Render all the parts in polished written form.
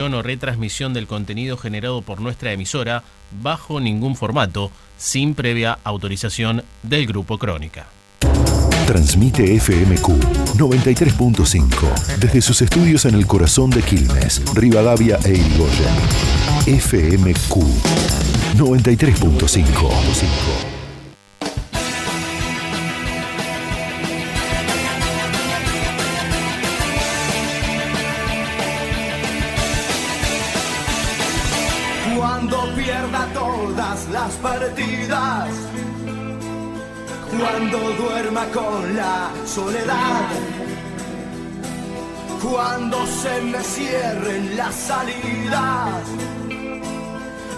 o retransmisión del contenido generado por nuestra emisora bajo ningún formato, sin previa autorización del Grupo Crónica. Transmite FMQ 93.5 desde sus estudios en el corazón de Quilmes, Rivadavia e Irigoyen. FMQ 93.5. Cuando pierda todas las partidas, cuando duerma con la soledad, cuando se me cierren las salidas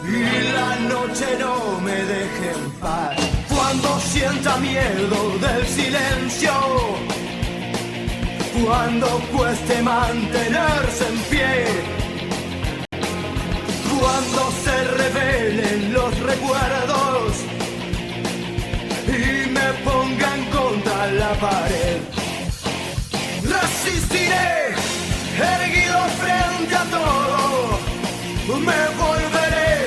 y la noche no me deje en paz, cuando sienta miedo del silencio, cuando cueste mantenerse en pie, cuando se revelen los recuerdos y me pongan contra la pared, resistiré, erguido frente a todo, me volveré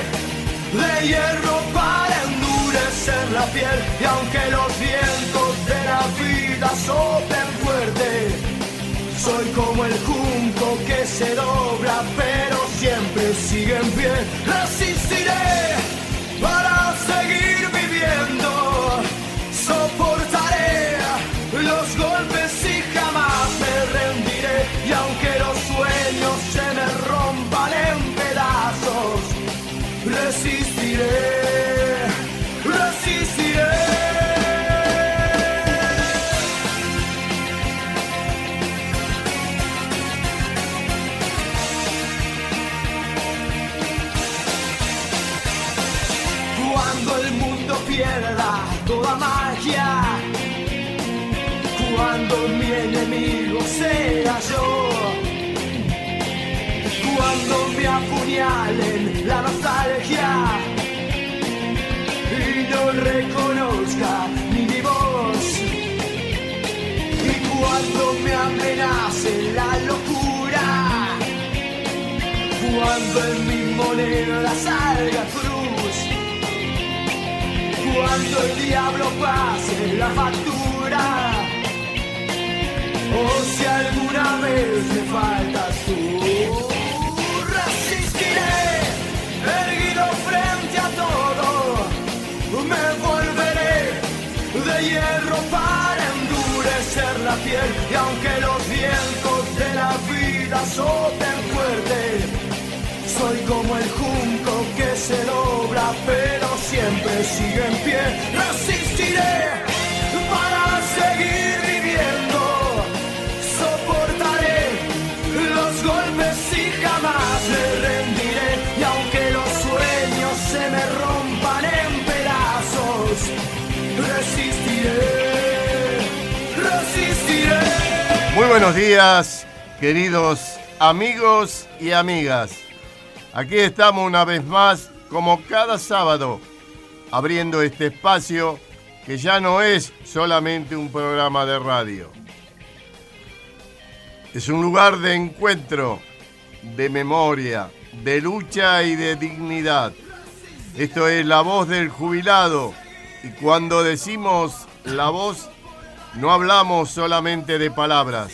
de hierro para endurecer la piel, y aunque los vientos de la vida soplen fuerte, soy como el junco que se dobla pero siempre sigue en pie. Resistiré para seguir viviendo, soportaré los golpes y jamás me rendiré, y aunque los sueños se me rompan en pedazos, resistiré, resistiré. Cuando el mundo pierda toda magia, cuando mi enemigo sea yo, cuando me apuñalen la nostalgia y no reconozca ni mi voz, y cuando me amenace la locura, cuando en mi moneda salga cruz, cuando el diablo pase la factura, o si alguna vez me faltas tú, resistiré, erguido frente a todo, me volveré de hierro para endurecer la piel, y aunque los vientos de la vida soplen fuerte, soy como el junco que se dobla pero siempre sigue en pie. Resistiré para seguir viviendo, soportaré los golpes y jamás me rendiré, y aunque los sueños se me rompan en pedazos, resistiré, resistiré. Muy buenos días, queridos amigos y amigas. Aquí estamos una vez más, como cada sábado, abriendo este espacio que ya no es solamente un programa de radio. Es un lugar de encuentro, de memoria, de lucha y de dignidad. Esto es La Voz del Jubilado, y cuando decimos la voz, no hablamos solamente de palabras.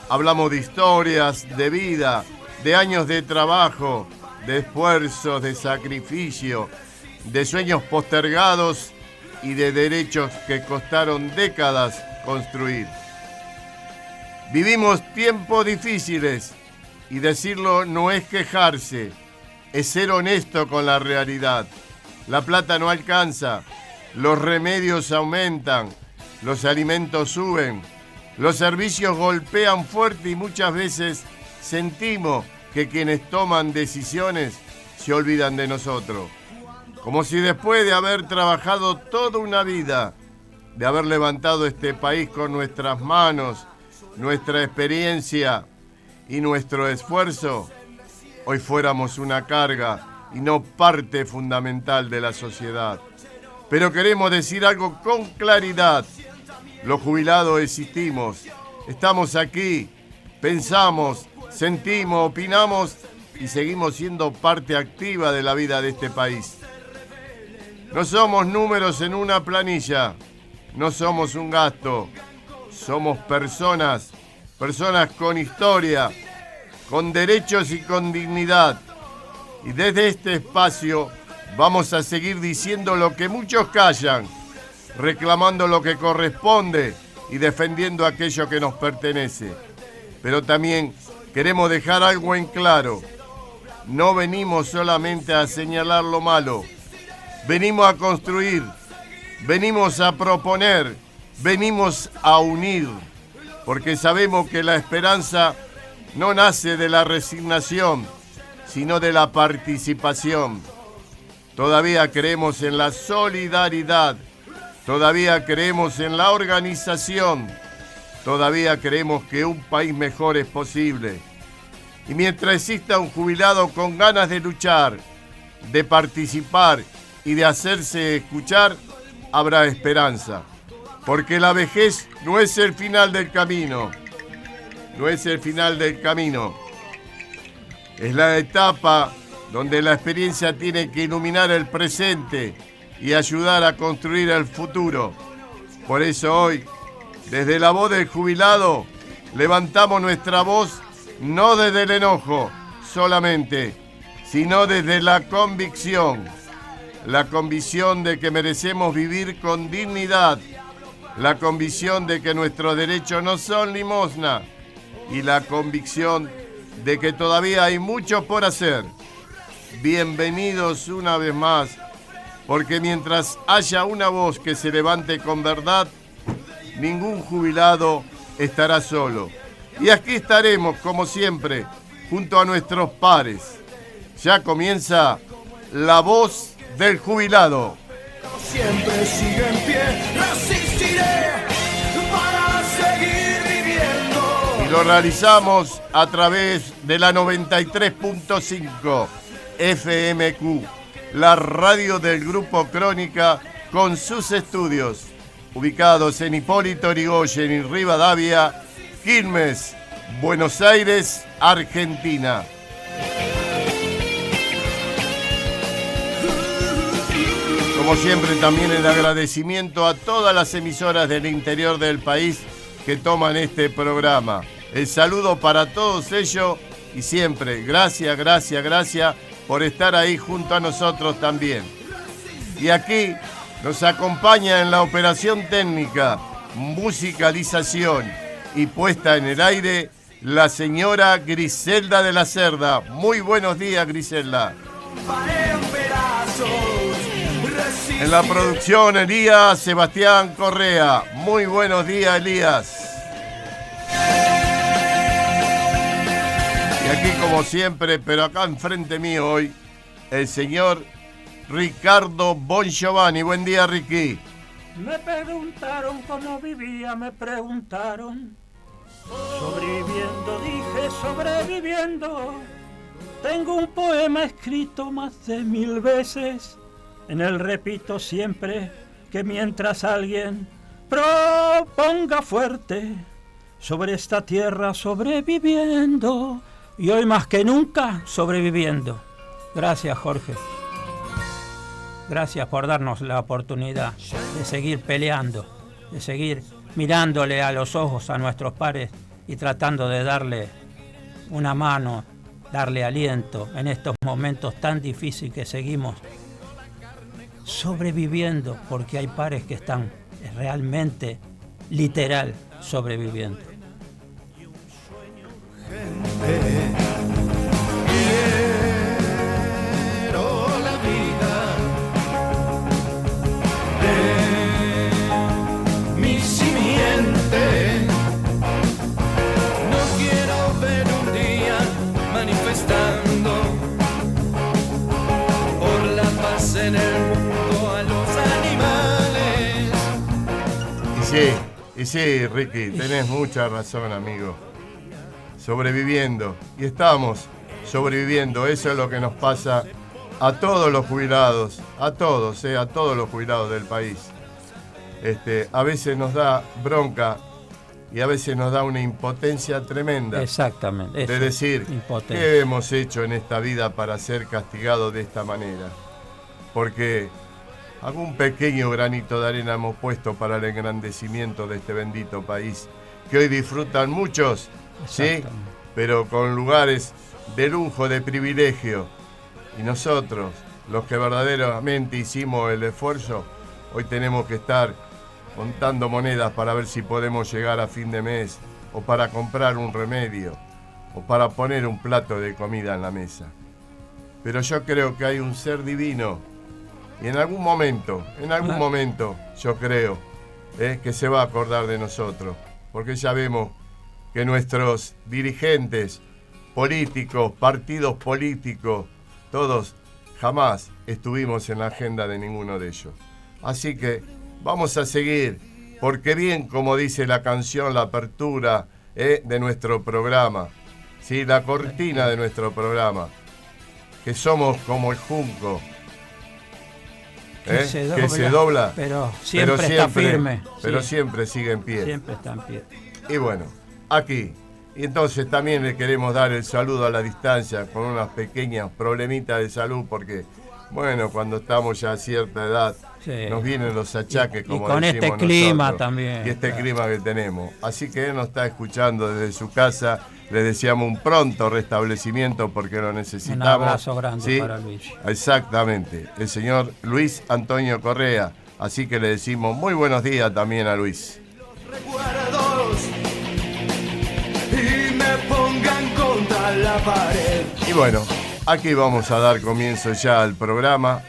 Hablamos de historias, de vida, de años de trabajo, de esfuerzos, de sacrificio, de sueños postergados y de derechos que costaron décadas construir. Vivimos tiempos difíciles y decirlo no es quejarse, es ser honesto con la realidad. La plata no alcanza, los remedios aumentan, los alimentos suben, los servicios golpean fuerte y muchas veces sentimos que quienes toman decisiones se olvidan de nosotros. Como si después de haber trabajado toda una vida, de haber levantado este país con nuestras manos, nuestra experiencia y nuestro esfuerzo, hoy fuéramos una carga y no parte fundamental de la sociedad. Pero queremos decir algo con claridad. Los jubilados existimos, estamos aquí, pensamos, sentimos, opinamos y seguimos siendo parte activa de la vida de este país. No somos números en una planilla, no somos un gasto, somos personas con historia, con derechos y con dignidad. Y desde este espacio vamos a seguir diciendo lo que muchos callan, reclamando lo que corresponde y defendiendo aquello que nos pertenece. Pero también queremos dejar algo en claro. No venimos solamente a señalar lo malo, venimos a construir, venimos a proponer, venimos a unir, porque sabemos que la esperanza no nace de la resignación, sino de la participación. Todavía creemos en la solidaridad, todavía creemos en la organización, todavía creemos que un país mejor es posible. Y mientras exista un jubilado con ganas de luchar, de participar y de hacerse escuchar, habrá esperanza. Porque la vejez no es el final del camino, no es el final del camino. Es la etapa donde la experiencia tiene que iluminar el presente y ayudar a construir el futuro. Por eso hoy, desde la voz del jubilado, levantamos nuestra voz no desde el enojo solamente, sino desde la convicción de que merecemos vivir con dignidad, la convicción de que nuestros derechos no son limosna y la convicción de que todavía hay mucho por hacer. Bienvenidos una vez más, porque mientras haya una voz que se levante con verdad, ningún jubilado estará solo. Y aquí estaremos, como siempre, junto a nuestros pares. Ya comienza La Voz del Jubilado. Siempre sigue en pie, resistiré para seguir viviendo. Y lo realizamos a través de la 93.5 FMQ, la radio del Grupo Crónica, con sus estudios ubicados en Hipólito Yrigoyen y Rivadavia, Quilmes, Buenos Aires, Argentina. Como siempre, también el agradecimiento a todas las emisoras del interior del país que toman este programa. El saludo para todos ellos y siempre, gracias por estar ahí junto a nosotros también. Y aquí nos acompaña en la operación técnica, musicalización y puesta en el aire la señora Griselda de la Cerda. Muy buenos días, Griselda. En la producción, Elías Sebastián Correa. Muy buenos días, Elías. Y aquí, como siempre, pero acá enfrente mío hoy, el señor Ricardo Bongiovanni. Buen día, Ricky. Me preguntaron cómo vivía, me preguntaron. Sobreviviendo, dije, sobreviviendo. Tengo un poema escrito más de 1000 veces. En él repito siempre que mientras alguien proponga fuerte sobre esta tierra sobreviviendo, y hoy más que nunca sobreviviendo. Gracias, Jorge. Gracias por darnos la oportunidad de seguir peleando, de seguir mirándole a los ojos a nuestros pares y tratando de darle una mano, darle aliento en estos momentos tan difíciles que seguimos sobreviviendo, porque hay pares que están realmente, literal, sobreviviendo. Quiero la vida de mi simiente. No quiero ver un día manifestando por la paz en el mundo a los animales. Y sí, Ricky, tenés mucha razón, amigo. Sobreviviendo. Y estamos sobreviviendo. Eso es lo que nos pasa a todos los jubilados, a todos los jubilados del país. A veces nos da bronca y a veces nos da una impotencia tremenda. Exactamente. De decir, ¿qué hemos hecho en esta vida para ser castigados de esta manera? Porque algún pequeño granito de arena hemos puesto para el engrandecimiento de este bendito país, que hoy disfrutan muchos, ¿sí? Pero con lugares de lujo, de privilegio. Y nosotros, los que verdaderamente hicimos el esfuerzo, hoy tenemos que estar contando monedas para ver si podemos llegar a fin de mes, o para comprar un remedio, o para poner un plato de comida en la mesa. Pero yo creo que hay un ser divino, y en algún momento, yo creo que se va a acordar de nosotros, porque ya vemos que nuestros dirigentes políticos, partidos políticos, todos jamás estuvimos en la agenda de ninguno de ellos. Así que vamos a seguir, porque bien como dice la canción, la apertura de nuestro programa, ¿sí? La cortina de nuestro programa, que somos como el junco, que se dobla, pero siempre está firme. Pero siempre sigue en pie. Siempre está en pie. Y bueno, aquí. Y entonces también le queremos dar el saludo a la distancia con unas pequeñas problemitas de salud, porque, bueno, cuando estamos ya a cierta edad, nos vienen los achaques, como con decimos este clima nosotros, también. Y este clima que tenemos. Así que él nos está escuchando desde su casa. Le deseamos un pronto restablecimiento porque lo necesitamos. Un abrazo grande para Luis. Exactamente, el señor Luis Antonio Correa. Así que le decimos muy buenos días también a Luis. Recuerdos y me pongan contra la pared. Y bueno, aquí vamos a dar comienzo ya al programa.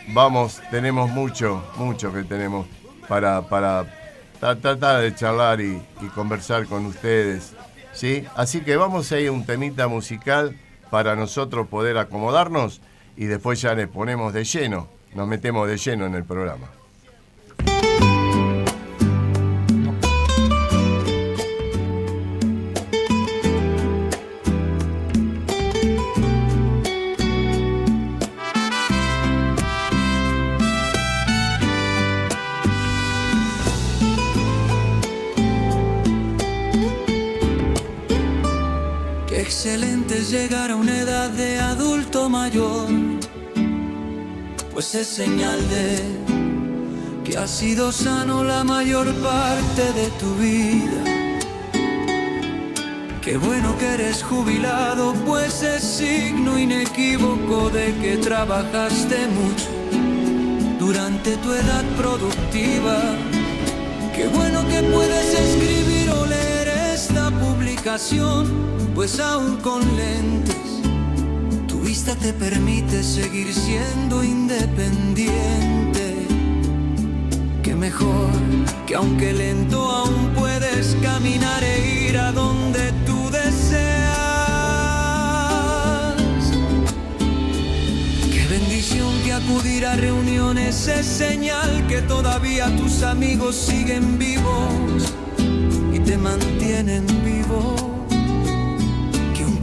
Tenemos mucho que tenemos para tratar de charlar y conversar con ustedes, ¿sí? Así que vamos a ir a un temita musical para nosotros poder acomodarnos y después ya nos metemos de lleno en el programa. Excelente es llegar a una edad de adulto mayor, pues es señal de que has sido sano la mayor parte de tu vida. Qué bueno que eres jubilado, pues es signo inequívoco de que trabajaste mucho durante tu edad productiva. Qué bueno que puedes escribir o leer esta publicación, pues aún con lentes tu vista te permite seguir siendo independiente. Qué mejor que aunque lento aún puedes caminar e ir a donde tú deseas. Qué bendición que acudir a reuniones es señal que todavía tus amigos siguen vivos y te mantienen vivo.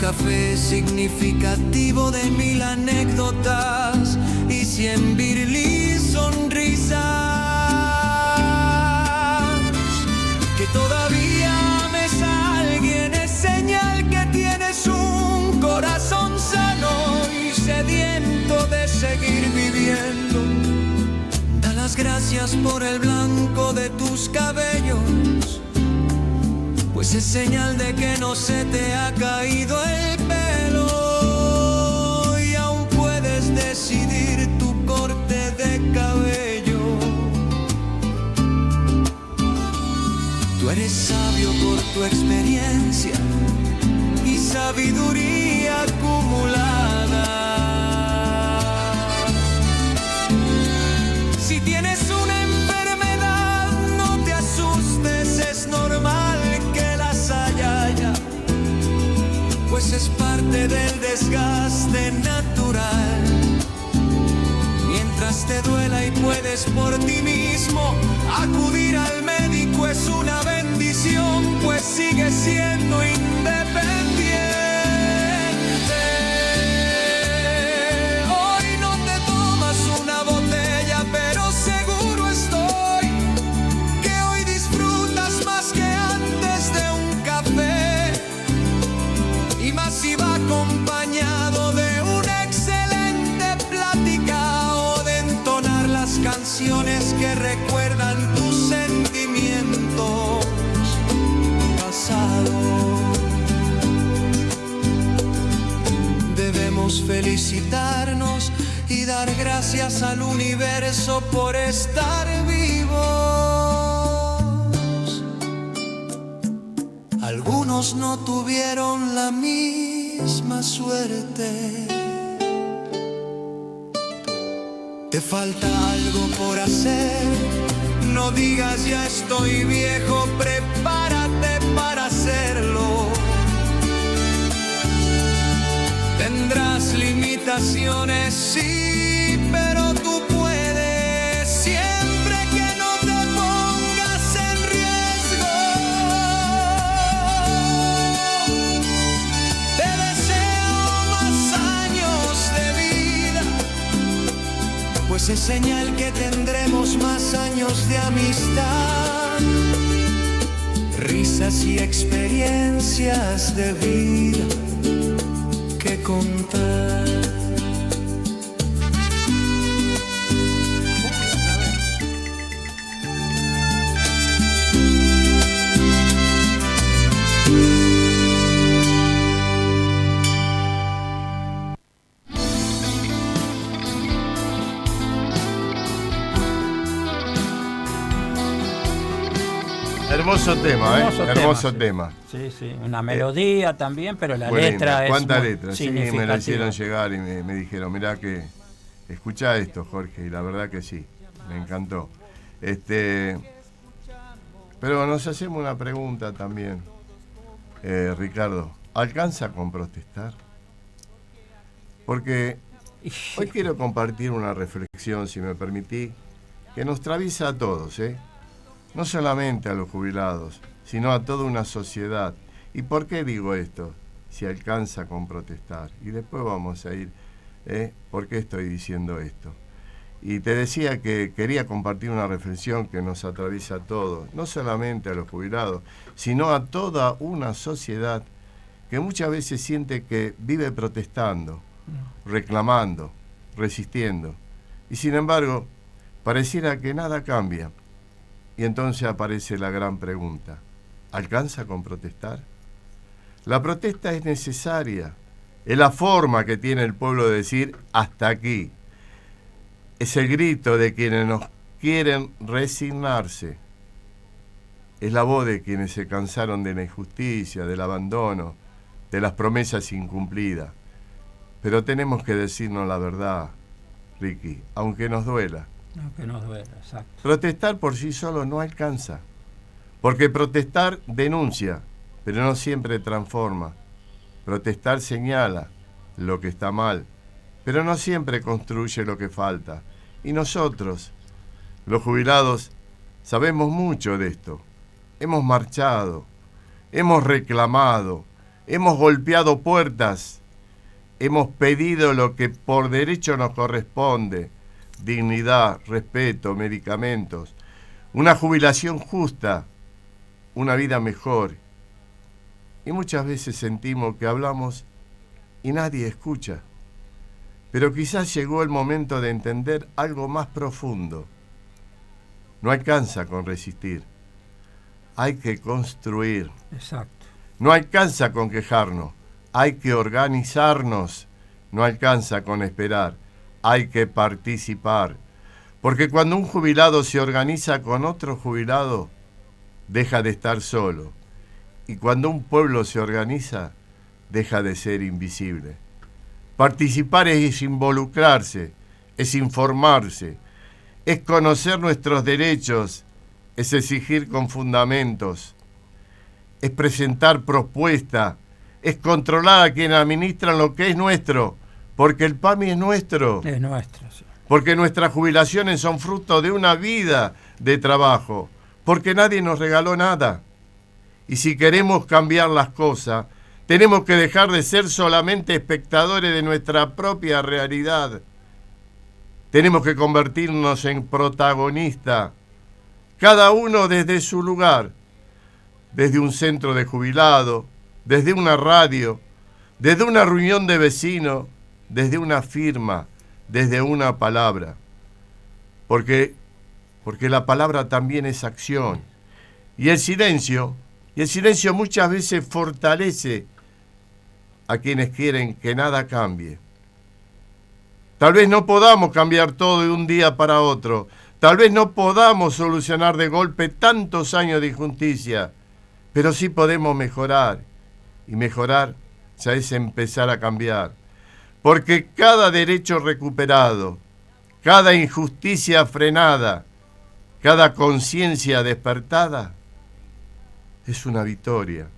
Café significativo de 1000 anécdotas y 100 virlis sonrisas. Que todavía ames a alguien es señal que tienes un corazón sano y sediento de seguir viviendo. Da las gracias por el blanco de tus cabellos, pues es señal de que no se te ha caído el pelo y aún puedes decidir tu corte de cabello. Tú eres sabio por tu experiencia y sabiduría acumulada. Si tienes una enfermedad, no te asustes, es normal que las haya ya, pues es parte del desgaste natural. Mientras te duela y puedes por ti mismo acudir al médico es una bendición, pues sigue siendo independiente. Hoy no te tomas una botella, pero seguro estoy que hoy disfrutas más que antes de un que recuerdan tus sentimientos pasados. Debemos felicitarnos y dar gracias al universo por estar vivos. Algunos no tuvieron la misma suerte. Te falta algo por hacer, no digas ya estoy viejo, prepárate para hacerlo. Tendrás limitaciones, sí, pero tú puedes, siempre que no te pongas en riesgo. Te deseo más años de vida, pues es señal que tendremos más años de amistad, risas y experiencias de vida que contar. Hermoso tema, hermoso tema. Sí, sí, una melodía también, pero la Buena, letra es ¿cuántas muy letras? Sí, me la hicieron llegar y me dijeron, mirá que escuchá esto, Jorge, y la verdad que sí, me encantó. Pero nos hacemos una pregunta también, Ricardo, ¿alcanza con protestar? Porque hoy quiero compartir una reflexión, si me permití, que nos atraviesa a todos, no solamente a los jubilados, sino a toda una sociedad. ¿Y por qué digo esto? Si alcanza con protestar. Y después vamos a ir, ¿por qué estoy diciendo esto? Y te decía que quería compartir una reflexión que nos atraviesa a todos, no solamente a los jubilados, sino a toda una sociedad que muchas veces siente que vive protestando, reclamando, resistiendo. Y sin embargo, pareciera que nada cambia. Y entonces aparece la gran pregunta, ¿alcanza con protestar? La protesta es necesaria, es la forma que tiene el pueblo de decir hasta aquí. Es el grito de quienes nos quieren resignarse. Es la voz de quienes se cansaron de la injusticia, del abandono, de las promesas incumplidas. Pero tenemos que decirnos la verdad, Ricky, aunque nos duela. Aunque nos duela, exacto. Protestar por sí solo no alcanza, porque protestar denuncia, pero no siempre transforma. Protestar señala lo que está mal, pero no siempre construye lo que falta. Y nosotros, los jubilados, sabemos mucho de esto. Hemos marchado, hemos reclamado, hemos golpeado puertas, hemos pedido lo que por derecho nos corresponde: dignidad, respeto, medicamentos, una jubilación justa, una vida mejor. Y muchas veces sentimos que hablamos y nadie escucha. Pero quizás llegó el momento de entender algo más profundo. No alcanza con resistir, hay que construir. Exacto. No alcanza con quejarnos, hay que organizarnos. No alcanza con esperar, hay que participar. Porque cuando un jubilado se organiza con otro jubilado, deja de estar solo. Y cuando un pueblo se organiza, deja de ser invisible. Participar es involucrarse, es informarse, es conocer nuestros derechos, es exigir con fundamentos, es presentar propuestas, es controlar a quienes administran lo que es nuestro, porque el PAMI es nuestro. Es nuestro, sí. Porque nuestras jubilaciones son fruto de una vida de trabajo, porque nadie nos regaló nada. Y si queremos cambiar las cosas, tenemos que dejar de ser solamente espectadores de nuestra propia realidad. Tenemos que convertirnos en protagonistas, cada uno desde su lugar, desde un centro de jubilados, desde una radio, desde una reunión de vecinos, desde una firma, desde una palabra. Porque porque la palabra también es acción. Y el silencio muchas veces fortalece a quienes quieren que nada cambie. Tal vez no podamos cambiar todo de un día para otro. Tal vez no podamos solucionar de golpe tantos años de injusticia, pero sí podemos mejorar. Y mejorar ya es empezar a cambiar. Porque cada derecho recuperado, cada injusticia frenada, cada conciencia despertada, es una victoria.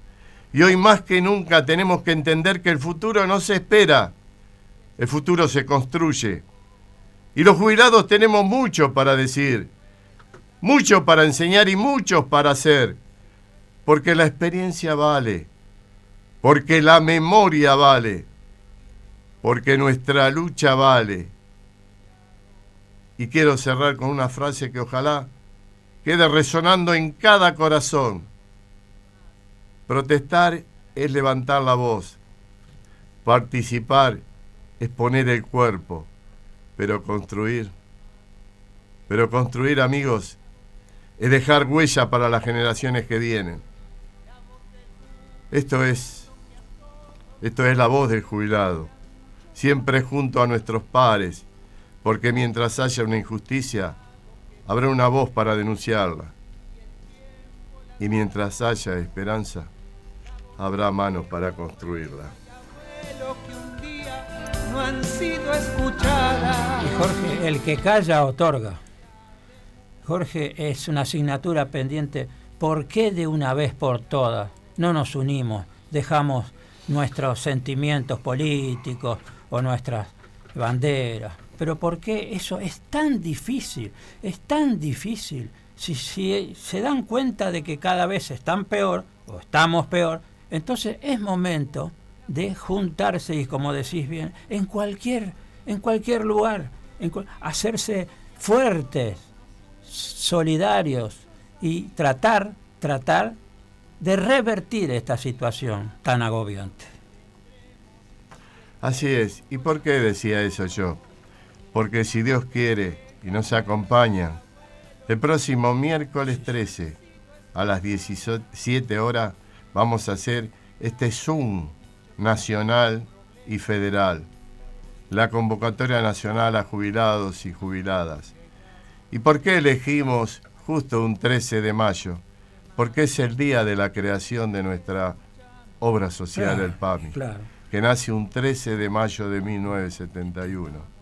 Y hoy más que nunca tenemos que entender que el futuro no se espera, el futuro se construye. Y los jubilados tenemos mucho para decir, mucho para enseñar y muchos para hacer, porque la experiencia vale, porque la memoria vale, porque nuestra lucha vale. Y quiero cerrar con una frase que ojalá quede resonando en cada corazón. Protestar es levantar la voz, participar es poner el cuerpo, pero construir, amigos, es dejar huella para las generaciones que vienen. Esto es la voz del jubilado, siempre junto a nuestros pares, porque mientras haya una injusticia, habrá una voz para denunciarla. Y mientras haya esperanza, habrá manos para construirla. Y Jorge, el que calla otorga. Jorge, es una asignatura pendiente. ¿Por qué de una vez por todas no nos unimos? Dejamos nuestros sentimientos políticos o nuestras banderas. Pero ¿por qué eso es tan difícil? Es tan difícil. Si se dan cuenta de que cada vez están peor o estamos peor, entonces es momento de juntarse y, como decís bien, en cualquier lugar, hacerse fuertes, solidarios y tratar de revertir esta situación tan agobiante. Así es. ¿Y por qué decía eso yo? Porque si Dios quiere y nos acompaña, el próximo miércoles 13 a las 17 horas vamos a hacer este Zoom nacional y federal, la convocatoria nacional a jubilados y jubiladas. ¿Y por qué elegimos justo un 13 de mayo? Porque es el día de la creación de nuestra obra social, el PAMI, que nace un 13 de mayo de 1971.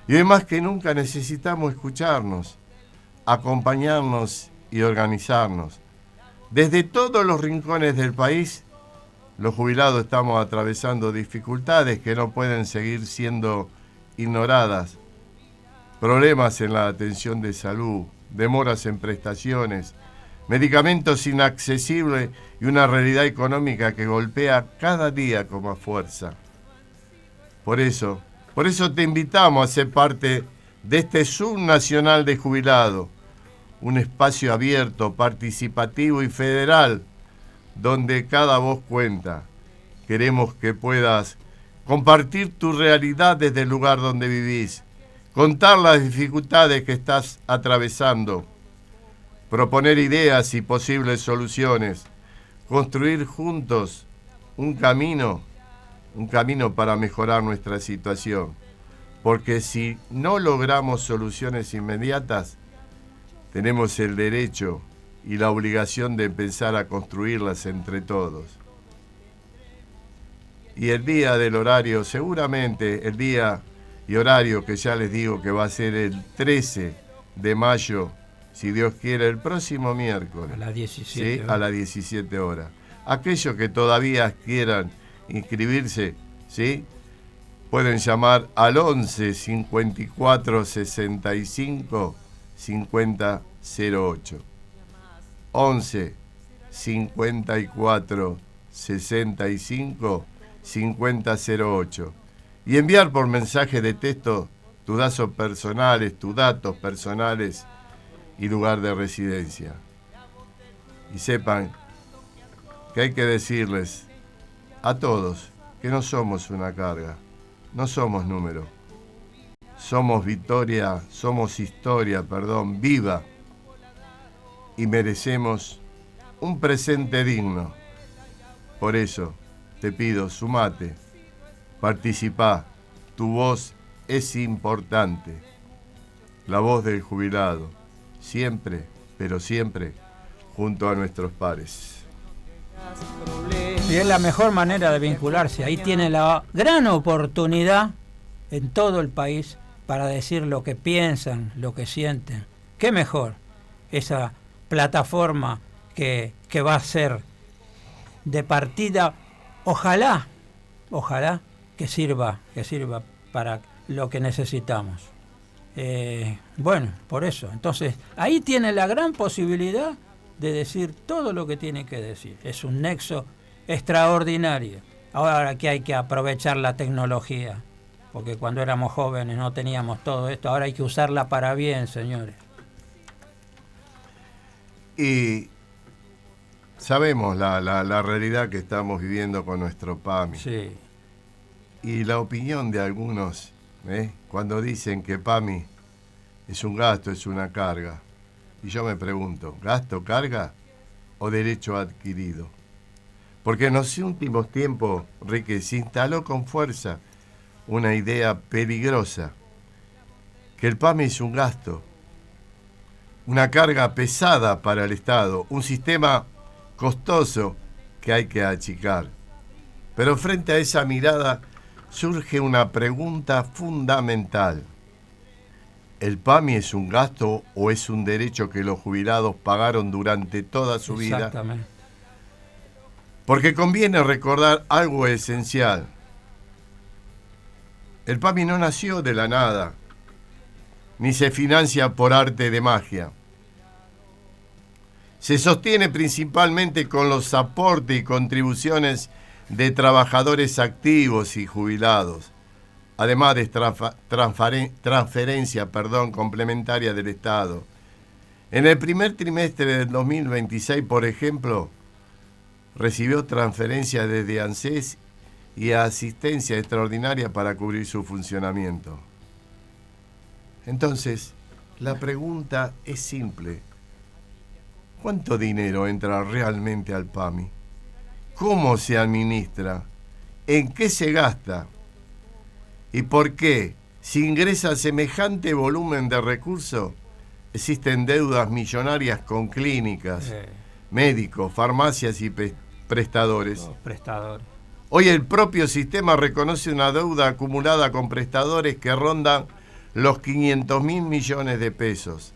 Y hoy más que nunca necesitamos escucharnos, acompañarnos y organizarnos. Desde todos los rincones del país, los jubilados estamos atravesando dificultades que no pueden seguir siendo ignoradas. Problemas en la atención de salud, demoras en prestaciones, medicamentos inaccesibles y una realidad económica que golpea cada día con más fuerza. Por eso te invitamos a ser parte de este subnacional de jubilados, un espacio abierto, participativo y federal, donde cada voz cuenta. Queremos que puedas compartir tu realidad desde el lugar donde vivís, contar las dificultades que estás atravesando, proponer ideas y posibles soluciones, construir juntos un camino para mejorar nuestra situación. Porque si no logramos soluciones inmediatas, tenemos el derecho y la obligación de empezar a construirlas entre todos. Y el día del horario, seguramente el día y horario que ya les digo que va a ser el 13 de mayo, si Dios quiere, el próximo miércoles. A las 17 ¿sí? A las 17 horas. Aquellos que todavía quieran inscribirse, ¿sí? Pueden llamar al 11 54 65 50 08. 11 54 65 50 08. Y enviar por mensaje de texto tus datos personales y lugar de residencia. Y sepan que hay que decirles a todos que no somos una carga, no somos número, somos historia, viva, y merecemos un presente digno. Por eso te pido, sumate, participá, tu voz es importante, la voz del jubilado, siempre, pero siempre, junto a nuestros pares. Y es la mejor manera de vincularse. Ahí tiene la gran oportunidad en todo el país para decir lo que piensan, lo que sienten. ¿Qué mejor? Esa plataforma que va a ser de partida, ojalá que sirva para lo que necesitamos. Bueno, por eso. Entonces, ahí tiene la gran posibilidad de decir todo lo que tiene que decir. Es un nexo extraordinario. Ahora que hay que aprovechar la tecnología, porque cuando éramos jóvenes no teníamos todo esto, ahora hay que usarla para bien, señores. Y sabemos la realidad que estamos viviendo con nuestro PAMI. Sí. Y la opinión de algunos, cuando dicen que PAMI es un gasto, es una carga. Y yo me pregunto, ¿gasto, carga o derecho adquirido? Porque en los últimos tiempos, Rique, se instaló con fuerza una idea peligrosa, que el PAMI es un gasto, una carga pesada para el Estado, un sistema costoso que hay que achicar. Pero frente a esa mirada surge una pregunta fundamental. ¿El PAMI es un gasto o es un derecho que los jubilados pagaron durante toda su vida? Exactamente. Porque conviene recordar algo esencial. El PAMI no nació de la nada, ni se financia por arte de magia. Se sostiene principalmente con los aportes y contribuciones de trabajadores activos y jubilados, además de transferencia complementaria del Estado. En el primer trimestre del 2026, por ejemplo, recibió transferencias desde ANSES y asistencia extraordinaria para cubrir su funcionamiento. Entonces, la pregunta es simple. ¿Cuánto dinero entra realmente al PAMI? ¿Cómo se administra? ¿En qué se gasta? ¿Y por qué, si ingresa semejante volumen de recursos, existen deudas millonarias con clínicas, médicos, farmacias y prestadores? Prestadores. Hoy el propio sistema reconoce una deuda acumulada con prestadores que rondan los 500.000 millones de pesos,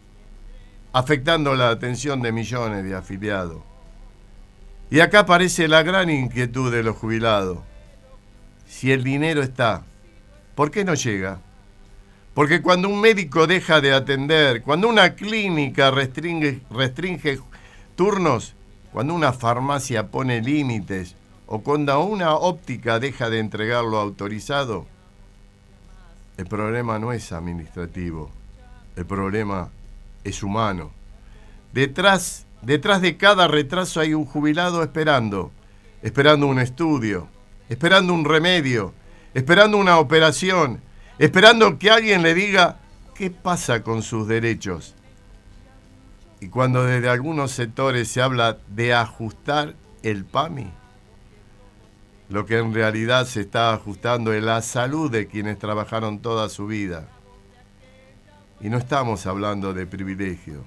afectando la atención de millones de afiliados. Y acá aparece la gran inquietud de los jubilados. Si el dinero está, ¿por qué no llega? Porque cuando un médico deja de atender, cuando una clínica restringe turnos, cuando una farmacia pone límites o cuando una óptica deja de entregar lo autorizado, el problema no es administrativo, el problema es humano. Detrás de cada retraso hay un jubilado esperando un estudio, esperando un remedio, esperando una operación, esperando que alguien le diga qué pasa con sus derechos. Y cuando desde algunos sectores se habla de ajustar el PAMI, lo que en realidad se está ajustando es la salud de quienes trabajaron toda su vida. Y no estamos hablando de privilegio.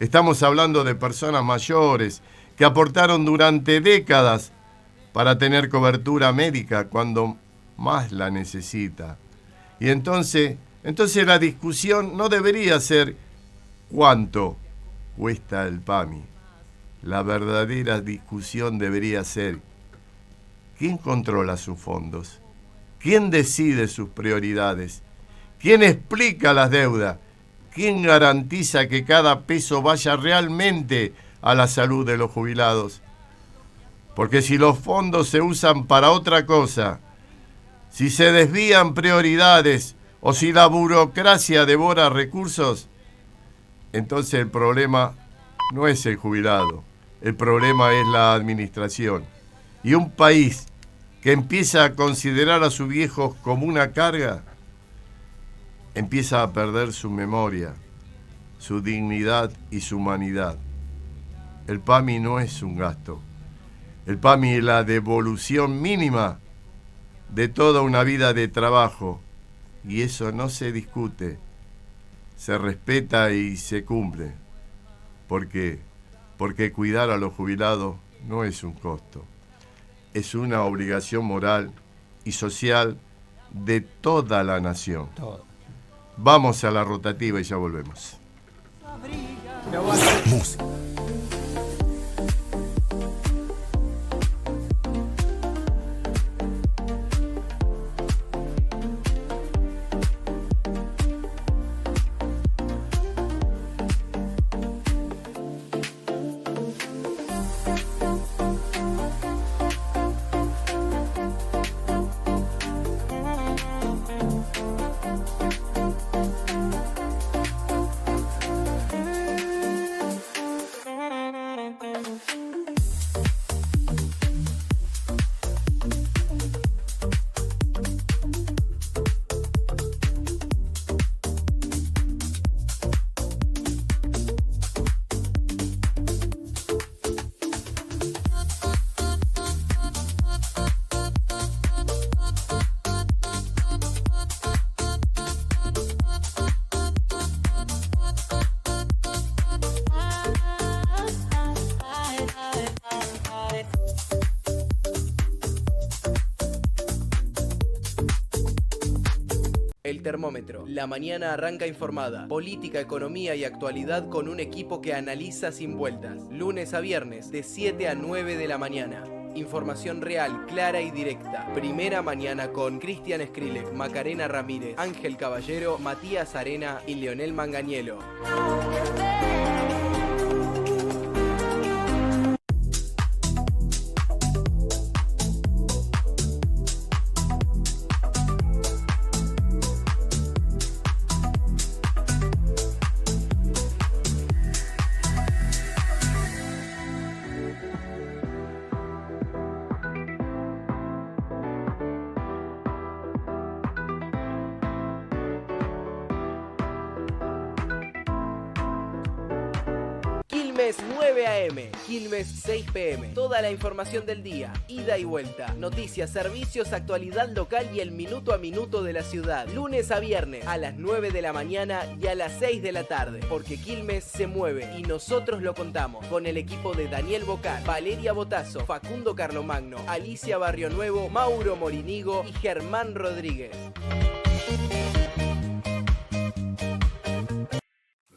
Estamos hablando de personas mayores que aportaron durante décadas para tener cobertura médica cuando más la necesita. Y entonces la discusión no debería ser cuánto cuesta el PAMI. La verdadera discusión debería ser ¿quién controla sus fondos? ¿Quién decide sus prioridades? ¿Quién explica las deudas? ¿Quién garantiza que cada peso vaya realmente a la salud de los jubilados? Porque si los fondos se usan para otra cosa, si se desvían prioridades o si la burocracia devora recursos, entonces el problema no es el jubilado, el problema es la administración. Y un país que empieza a considerar a sus viejos como una carga, empieza a perder su memoria, su dignidad y su humanidad. El PAMI no es un gasto. El PAMI es la devolución mínima de toda una vida de trabajo, y eso no se discute, se respeta y se cumple. ¿Por qué? Porque cuidar a los jubilados no es un costo, es una obligación moral y social de toda la nación. Todo. Vamos a la rotativa y ya volvemos. Música. El termómetro. La mañana arranca informada. Política, economía y actualidad con un equipo que analiza sin vueltas. Lunes a viernes, de 7 a 9 de la mañana. Información real, clara y directa. Primera mañana con Cristian Skrillex, Macarena Ramírez, Ángel Caballero, Matías Arena y Leonel Manganiello. Quilmes 9 a.m., Quilmes 6 p.m. Toda la información del día, ida y vuelta, noticias, servicios, actualidad local y el minuto a minuto de la ciudad. Lunes a viernes a las 9 de la mañana y a las 6 de la tarde. Porque Quilmes se mueve y nosotros lo contamos. Con el equipo de Daniel Bocar, Valeria Botazo, Facundo Carlomagno, Alicia Barrio Nuevo, Mauro Morinigo y Germán Rodríguez.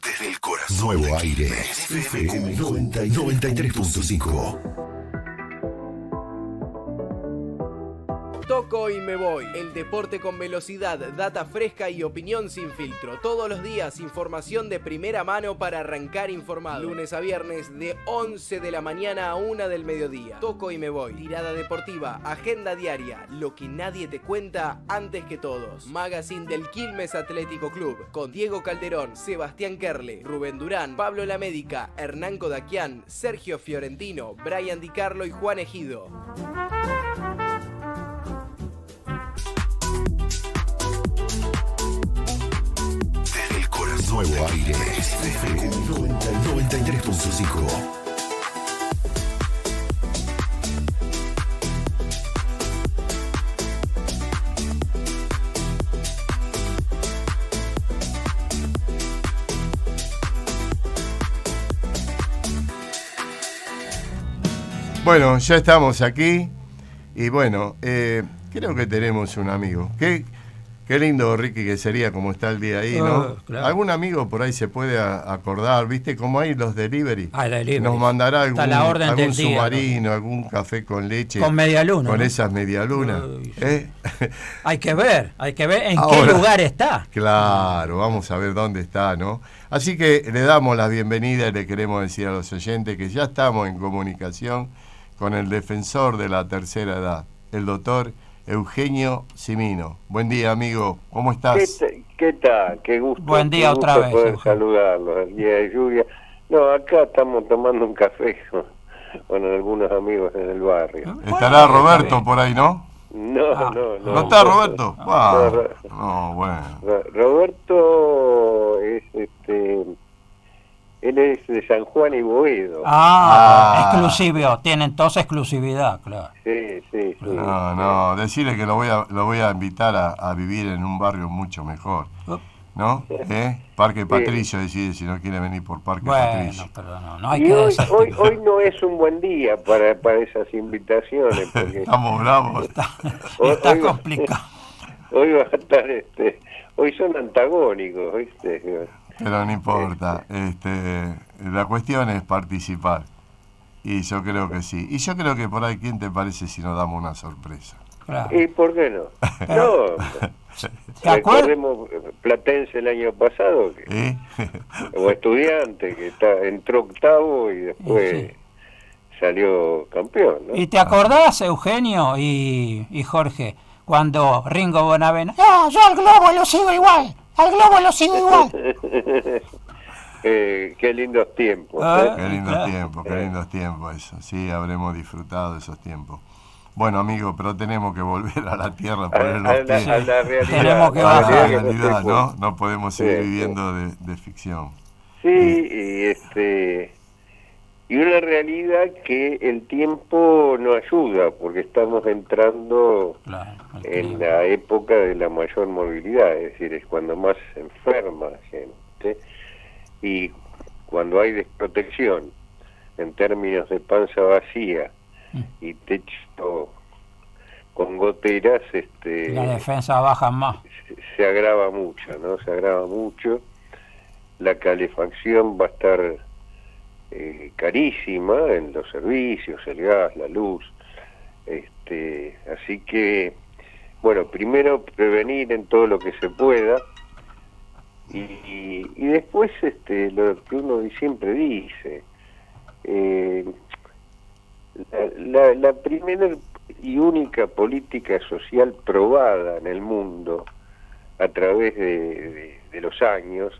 Desde el corazón. Nuevo aire. FM 93.5. Toco y me voy. El deporte con velocidad, data fresca y opinión sin filtro. Todos los días información de primera mano para arrancar informado. Lunes a viernes de 11 de la mañana a 1 del mediodía. Toco y me voy. Tirada deportiva, agenda diaria, lo que nadie te cuenta antes que todos. Magazine del Quilmes Atlético Club con Diego Calderón, Sebastián Kerle, Rubén Durán, Pablo Lamédica, Hernán Kodakian, Sergio Fiorentino, Brian Di Carlo y Juan Ejido. Nuevo aire. FM 93.5. Bueno, ya estamos aquí y bueno, creo que tenemos un amigo. Qué lindo, Ricky, que sería como está el día ahí, ¿no? Claro. Algún amigo por ahí se puede acordar, ¿viste? Como hay los delivery. Delivery. Nos mandará Está la orden algún del día, submarino, algún café con leche. Con medialuna. Con ¿no? esas medialunas. Sí. Hay que ver en Ahora, qué lugar está. Claro, vamos a ver dónde está, ¿no? Así que le damos la bienvenida y le queremos decir a los oyentes que ya estamos en comunicación con el defensor de la tercera edad, el doctor Eugenio Cimino. Buen día, amigo. ¿Cómo estás? ¿Qué tal? Qué gusto. Buen día qué gusto otra vez, poder Eugenio. saludarlos el día de lluvia. No, acá estamos tomando un café con algunos amigos en el barrio. Estará Roberto por ahí, ¿no? No. ¿No está Roberto? No, Bueno. Roberto es él es de San Juan y Boedo. Exclusivo, tiene entonces exclusividad, claro. Sí. No, decirle que lo voy a invitar a vivir en un barrio mucho mejor. ¿No? Parque Patricio, decide si no quiere venir por Parque Patricio. Pero no hay y que hoy no es un buen día para esas invitaciones. Porque estamos bravos. Está complicado. Hoy va a estar, hoy son antagónicos, ¿viste? Pero no importa. La cuestión es participar. Y yo creo que sí. Y yo creo que por ahí, ¿quién te parece si nos damos una sorpresa? Claro. ¿Y por qué no? Recordemos Platense el año pasado, o Estudiante, que entró octavo y después salió campeón, ¿no? ¿Y te acordás, Eugenio y Jorge, cuando Ringo Bonavena, yo al Globo lo sigo igual, Qué lindos tiempos. Qué lindos tiempos eso. Sí, habremos disfrutado de esos tiempos. Bueno, amigo, pero tenemos que volver a la tierra, poner los pies. A la realidad. Tenemos que a la bajar. realidad, ¿no? No podemos seguir viviendo de ficción. Sí, y una realidad que el tiempo no ayuda, porque estamos entrando en la época de la mayor movilidad, es decir, es cuando más se enferma la gente y cuando hay desprotección en términos de panza vacía y techo con goteras, la defensa baja más. Se agrava mucho, ¿no? Se agrava mucho. La calefacción va a estar carísima en los servicios, el gas, la luz. Así que, bueno, primero prevenir en todo lo que se pueda y después lo que uno siempre dice. La primera y única política social probada en el mundo a través de los años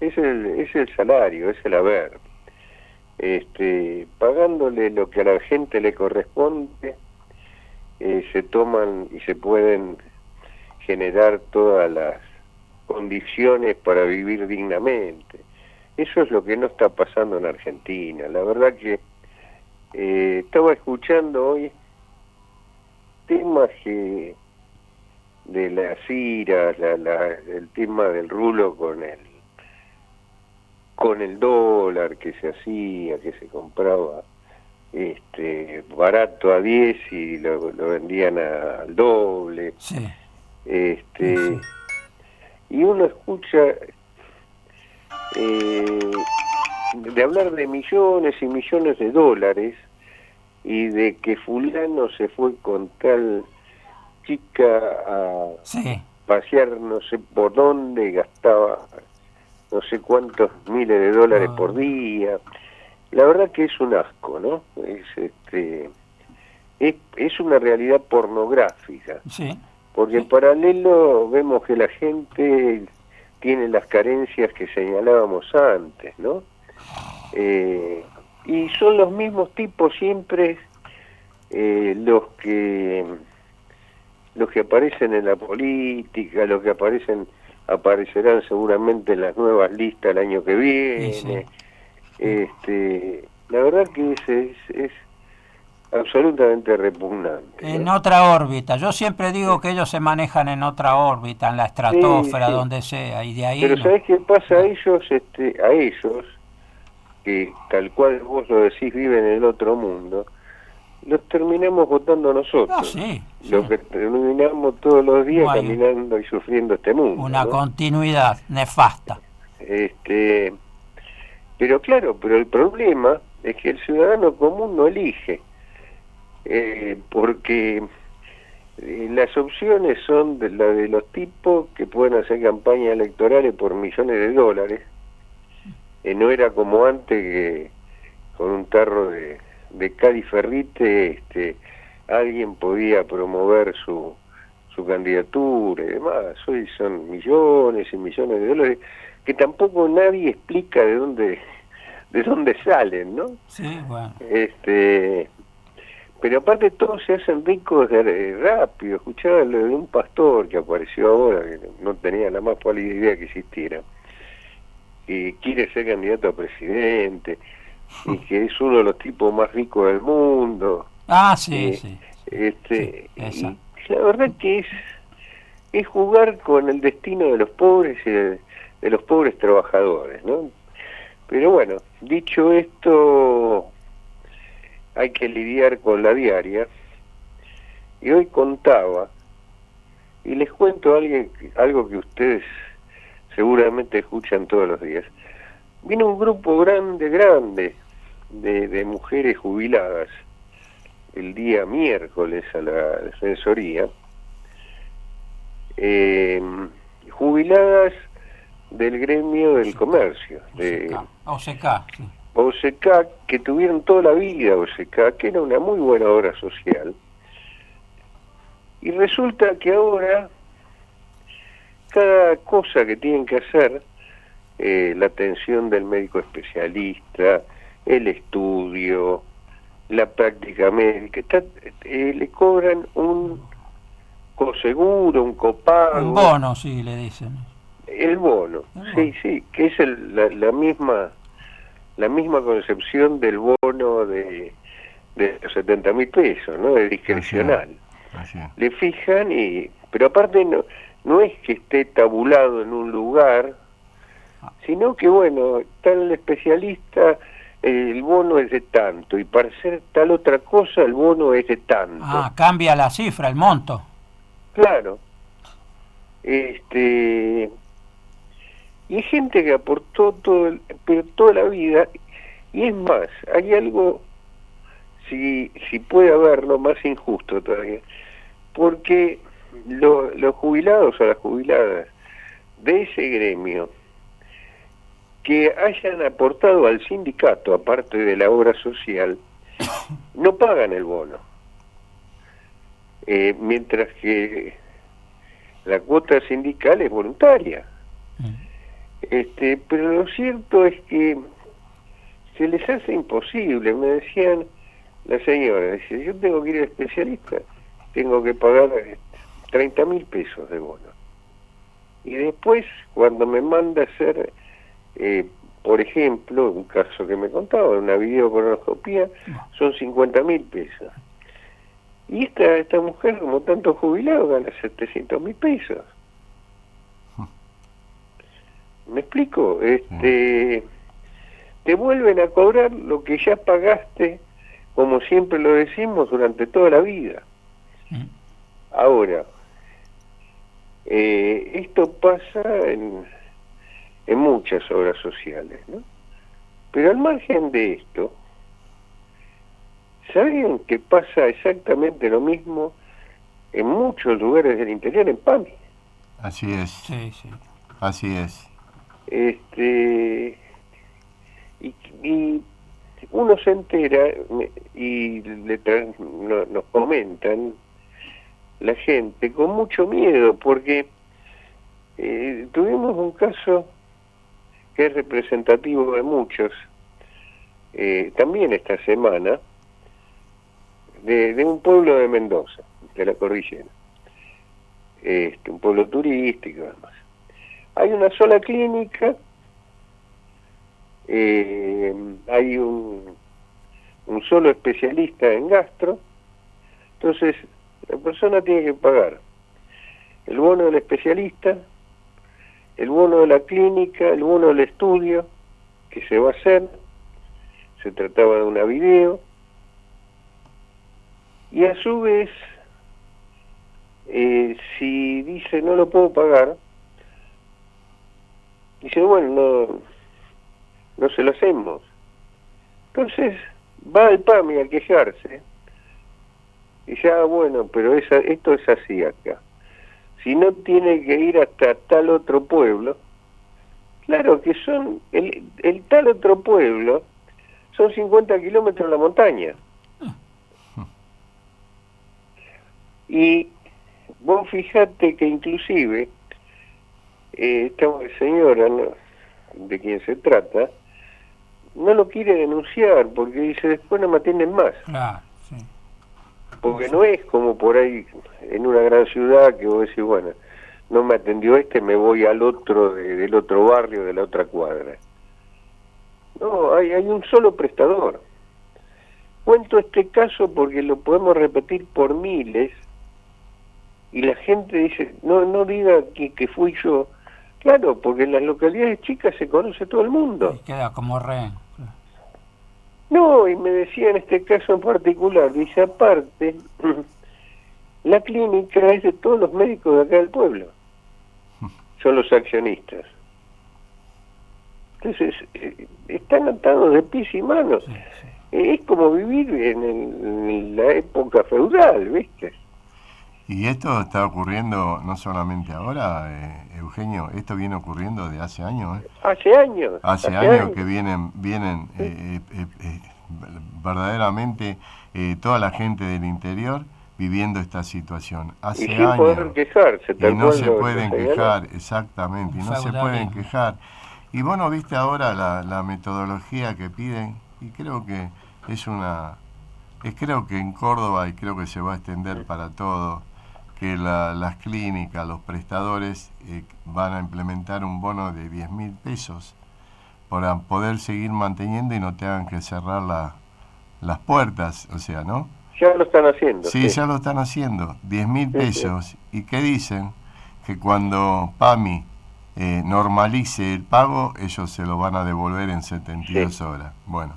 es el salario, es el haber. Pagándole lo que a la gente le corresponde, se toman y se pueden generar todas las condiciones para vivir dignamente. Eso es lo que no está pasando en Argentina. La verdad que estaba escuchando hoy temas de las iras, el tema del rulo con el dólar que se hacía, que se compraba barato a 10 y lo vendían al doble. Sí. Y uno escucha de hablar de millones y millones de dólares y de que fulano se fue con tal chica a pasear no sé por dónde, gastaba no sé cuántos miles de dólares por día. La verdad que es un asco, ¿no? Es una realidad pornográfica. Sí. Porque en paralelo vemos que la gente tiene las carencias que señalábamos antes, ¿no? Y son los mismos tipos siempre los que aparecen en la política, los que aparecerán seguramente en las nuevas listas el año que viene. La verdad que es absolutamente repugnante, ¿no? En otra órbita. Yo siempre digo que ellos se manejan en otra órbita, en la estratosfera, donde sea, y de ahí. Pero ¿sabés qué pasa a ellos? A ellos, que tal cual vos lo decís, viven en el otro mundo, los terminamos votando nosotros. Los que terminamos todos los días caminando y sufriendo este mundo. Una ¿no? continuidad nefasta. Pero claro, el problema es que el ciudadano común no elige, porque las opciones son de los tipos que pueden hacer campañas electorales por millones de dólares. No era como antes que con un tarro de Cadiferrite alguien podía promover su candidatura y demás. Hoy son millones y millones de dólares que tampoco nadie explica de dónde salen, ¿no? Sí, bueno. Pero aparte todos se hacen ricos rápido. Escuchaba lo de un pastor que apareció ahora, que no tenía la más pálida idea que existiera, que quiere ser candidato a presidente, y que es uno de los tipos más ricos del mundo. Ah, sí, sí. Y la verdad que es jugar con el destino de los pobres y de los pobres trabajadores, ¿no? Pero bueno, dicho esto, hay que lidiar con la diaria. Y hoy contaba, y les cuento algo que ustedes seguramente escuchan todos los días. Vino un grupo grande de mujeres jubiladas el día miércoles a la defensoría, jubiladas del gremio del comercio, de OCK, sí. OCK, que tuvieron toda la vida OCK, que era una muy buena obra social, y resulta que ahora cada cosa que tienen que hacer, la atención del médico especialista, el estudio, la práctica médica, le cobran un coseguro, un copago. Un bono, sí, le dicen. El bono, sí, que es la misma concepción del bono de los 70.000 pesos, ¿no? De discrecional. Así es. Le fijan pero aparte no es que esté tabulado en un lugar, sino que bueno, tal especialista, el bono es de tanto, y para hacer tal otra cosa el bono es de tanto. Ah, cambia la cifra, el monto. Claro. Y hay gente que aportó pero toda la vida, y es más, hay algo, si puede haberlo, más injusto todavía, porque los jubilados o las jubiladas de ese gremio que hayan aportado al sindicato, aparte de la obra social, no pagan el bono. Mientras que la cuota sindical es voluntaria. Pero lo cierto es que se les hace imposible. Me decían la señora, dice, yo tengo que ir al especialista, tengo que pagar 30.000 pesos de bono. Y después, cuando me manda a hacer, por ejemplo, un caso que me contaba, una videocolonoscopía, son 50.000 pesos. Y esta mujer, como tanto jubilado, gana 700.000 pesos. ¿Me explico? Te vuelven a cobrar lo que ya pagaste, como siempre lo decimos, durante toda la vida. Ahora, esto pasa en muchas obras sociales, ¿no? Pero al margen de esto, ¿saben que pasa exactamente lo mismo en muchos lugares del interior, en PAMI? Así es. Sí, sí. Así es. Y uno se entera y nos comentan la gente con mucho miedo, porque tuvimos un caso que es representativo de muchos, también esta semana, de un pueblo de Mendoza, de la cordillera, un pueblo turístico además. Hay una sola clínica, hay un solo especialista en gastro, entonces la persona tiene que pagar el bono del especialista, el bono de la clínica, el bono del estudio que se va a hacer, se trataba de una video, y a su vez, si dice no lo puedo pagar, dice bueno, no se lo hacemos. Entonces va al PAMI a quejarse y ya bueno, pero esto es así acá. Si no tiene que ir hasta tal otro pueblo, claro que son el tal otro pueblo son 50 kilómetros en la montaña. Y vos fijate que inclusive esta señora, ¿no?, de quien se trata, no lo quiere denunciar porque dice después no me atienden más. Claro, sí. Porque no es como por ahí en una gran ciudad que vos decís, bueno, no me atendió me voy al otro, del otro barrio, de la otra cuadra. No, hay un solo prestador. Cuento este caso porque lo podemos repetir por miles y la gente dice, no diga que fui yo. Claro, porque en las localidades chicas se conoce todo el mundo. Y queda como rehén. No, y me decía en este caso en particular, dice, aparte, la clínica es de todos los médicos de acá del pueblo. Son los accionistas. Entonces, están atados de pies y manos. Sí, sí. Es como vivir en la época feudal, ¿viste? Y esto está ocurriendo no solamente ahora, Eugenio, esto viene ocurriendo de hace años. Hace años. Hace años que vienen verdaderamente toda la gente del interior viviendo esta situación. Hace Y sin años. poder quejarse. Y no se pueden quejar, exactamente, y no se Feudalismo. pueden quejar. Y vos no viste ahora la metodología que piden, y creo que creo que en Córdoba, y creo que se va a extender para todo, que las clínicas, los prestadores van a implementar un bono de 10.000 pesos para poder seguir manteniendo y no tengan que cerrar las puertas, o sea, ¿no? Ya lo están haciendo. Sí, ya lo están haciendo, 10.000 pesos. ¿Y qué dicen? Que cuando PAMI normalice el pago, ellos se lo van a devolver en 72 horas. Bueno,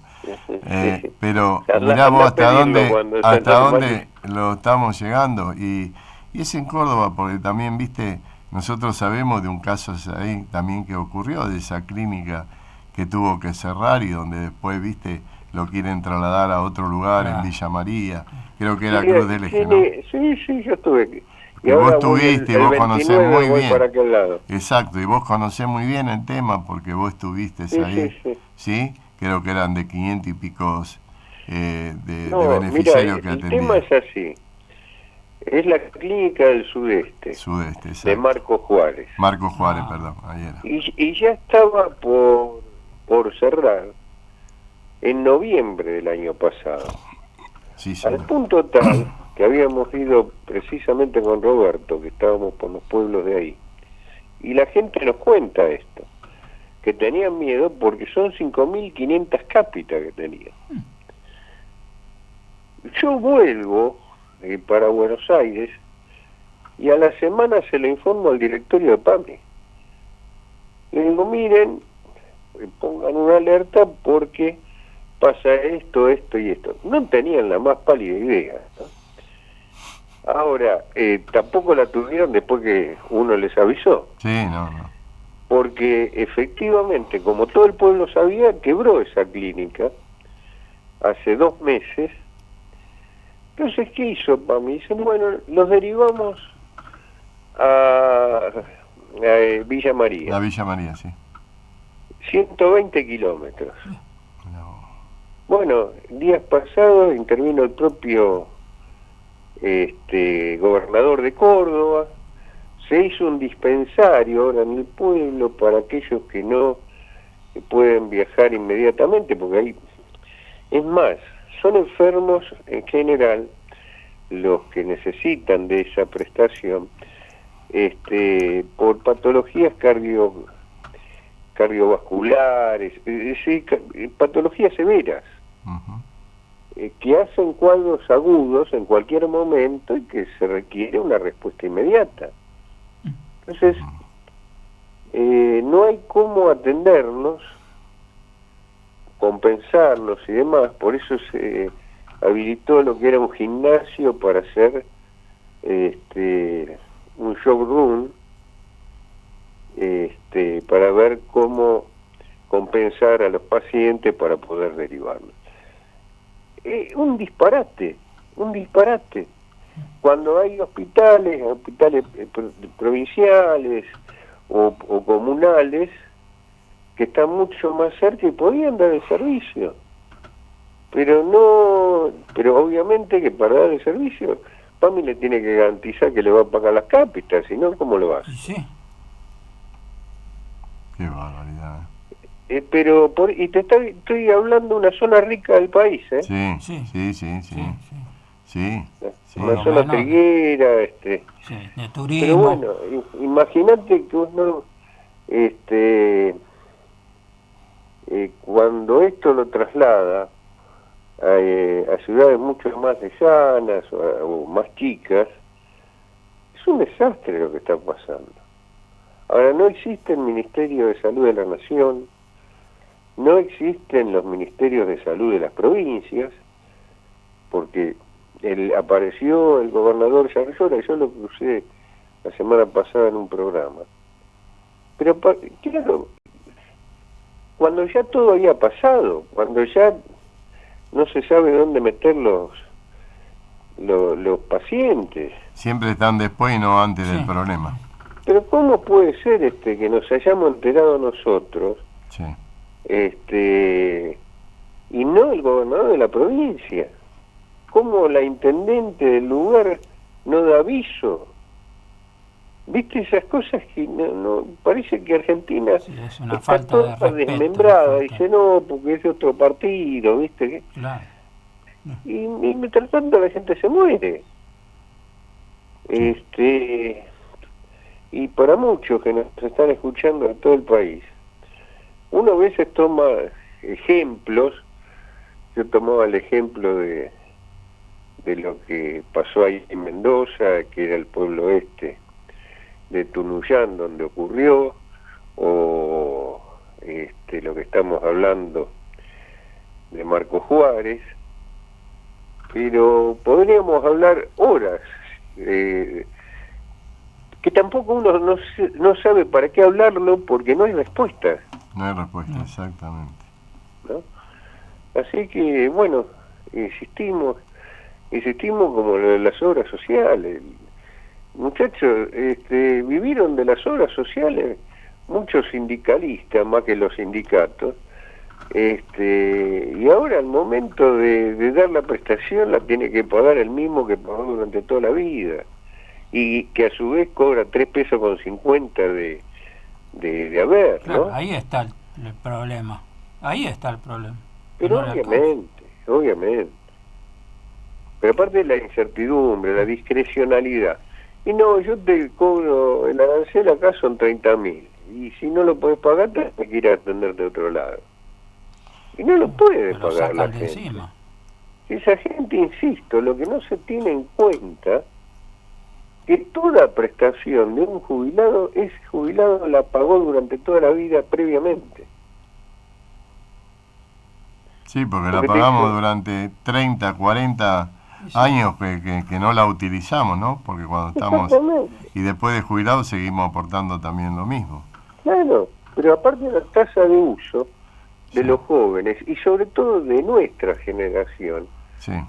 pero mirá vos hasta dónde lo estamos llegando. Y es en Córdoba, porque también, viste, nosotros sabemos de un caso ahí también que ocurrió, de esa clínica que tuvo que cerrar y donde después, viste, lo quieren trasladar a otro lugar en Villa María. Creo que era Cruz del Eje, ¿no? Sí, yo estuve aquí. Y vos estuviste, y vos conocés muy bien. Para aquel lado. Exacto, y vos conocés muy bien el tema porque vos estuviste ahí. ¿Sí? Creo que eran de 500 y pico de beneficiarios que atendían. El tema es así. Es la clínica del sudeste. Sudeste, exacto. De Marcos Juárez. Marcos Juárez, perdón, ahí era. Y ya estaba por cerrar en noviembre del año pasado. Sí, Al punto tal que habíamos ido precisamente con Roberto, que estábamos por los pueblos de ahí, y la gente nos cuenta esto, que tenían miedo porque son 5.500 cápitas que tenían. Yo vuelvo para Buenos Aires y a la semana se lo informo al directorio de PAMI. Le digo, miren, pongan una alerta porque pasa esto y esto. No tenían la más pálida idea, ¿no? Ahora, tampoco la tuvieron después que uno les avisó. Sí, no. Porque efectivamente, como todo el pueblo sabía, quebró esa clínica hace 2 meses. Entonces, ¿qué hizo PAMI? Dicen, bueno, los derivamos a Villa María. La Villa María, sí. 120 kilómetros. No. Bueno, días pasados intervino el propio gobernador de Córdoba, se hizo un dispensario ahora en el pueblo para aquellos que no pueden viajar inmediatamente, porque ahí, es más, son enfermos en general los que necesitan de esa prestación por patologías cardiovasculares, patologías severas. Uh-huh. Que hacen cuadros agudos en cualquier momento y que se requiere una respuesta inmediata. Entonces, no hay cómo atenderlos, compensarlos y demás, por eso se habilitó lo que era un gimnasio para hacer un showroom, para ver cómo compensar a los pacientes para poder derivarlos. Un disparate. Cuando hay hospitales provinciales o comunales que están mucho más cerca y podían dar el servicio, pero obviamente que para dar el servicio PAMI le tiene que garantizar que le va a pagar las cápitas, si no, ¿cómo lo hace? Sí. Qué barbaridad. Y te estoy hablando de una zona rica del país, ¿eh? Sí. Sí. Una zona triguera, Sí, de turismo. Pero bueno, imagínate que uno, cuando esto lo traslada a ciudades mucho más lejanas o más chicas, es un desastre lo que está pasando. Ahora, no existe el Ministerio de Salud de la Nación, no existen los Ministerios de Salud de las provincias, porque apareció el gobernador Yarlora, y yo lo crucé la semana pasada en un programa. Pero claro, cuando ya todo había pasado, cuando ya no se sabe dónde meter los pacientes. Siempre están después y no antes del problema. Pero ¿cómo puede ser que nos hayamos enterado nosotros, y no el gobernador de la provincia? ¿Cómo la intendente del lugar no da aviso? ¿Viste esas cosas que no parece que Argentina es una está falta toda de respeto, desmembrada? Dice, no, porque es de otro partido, ¿viste? Claro. Y mientras tanto la gente se muere. Y para muchos que nos están escuchando en todo el país, uno a veces toma ejemplos. Yo tomaba el ejemplo de lo que pasó ahí en Mendoza, que era el pueblo de Tunuyán, donde ocurrió, o lo que estamos hablando de Marcos Juárez, pero podríamos hablar horas, que tampoco uno no sabe para qué hablarlo, porque no hay respuestas. No hay respuesta, exactamente. ¿No? Así que, bueno, insistimos como lo de las obras sociales. Muchachos, vivieron de las obras sociales muchos sindicalistas, más que los sindicatos, y ahora al momento de dar la prestación la tiene que pagar el mismo que pagó durante toda la vida, y que a su vez cobra 3 pesos con 50 de haber, claro, ¿no? ahí está el problema. Ahí está el problema. Pero obviamente. Pero aparte de la incertidumbre, la discrecionalidad. Y no, yo te cobro el arancel, acá son 30.000. Y si no lo podés pagar, tenés que ir a atenderte a otro lado. Y no lo puede pagar la gente. Encima. Esa gente, insisto, lo que no se tiene en cuenta, que toda prestación de un jubilado, ese jubilado la pagó durante toda la vida previamente. Sí, porque la pagamos durante 30, 40 años que no la utilizamos, ¿no? Porque cuando estamos... Y después de jubilados seguimos aportando también lo mismo. Claro, pero aparte de la tasa de uso de los jóvenes, y sobre todo de nuestra generación,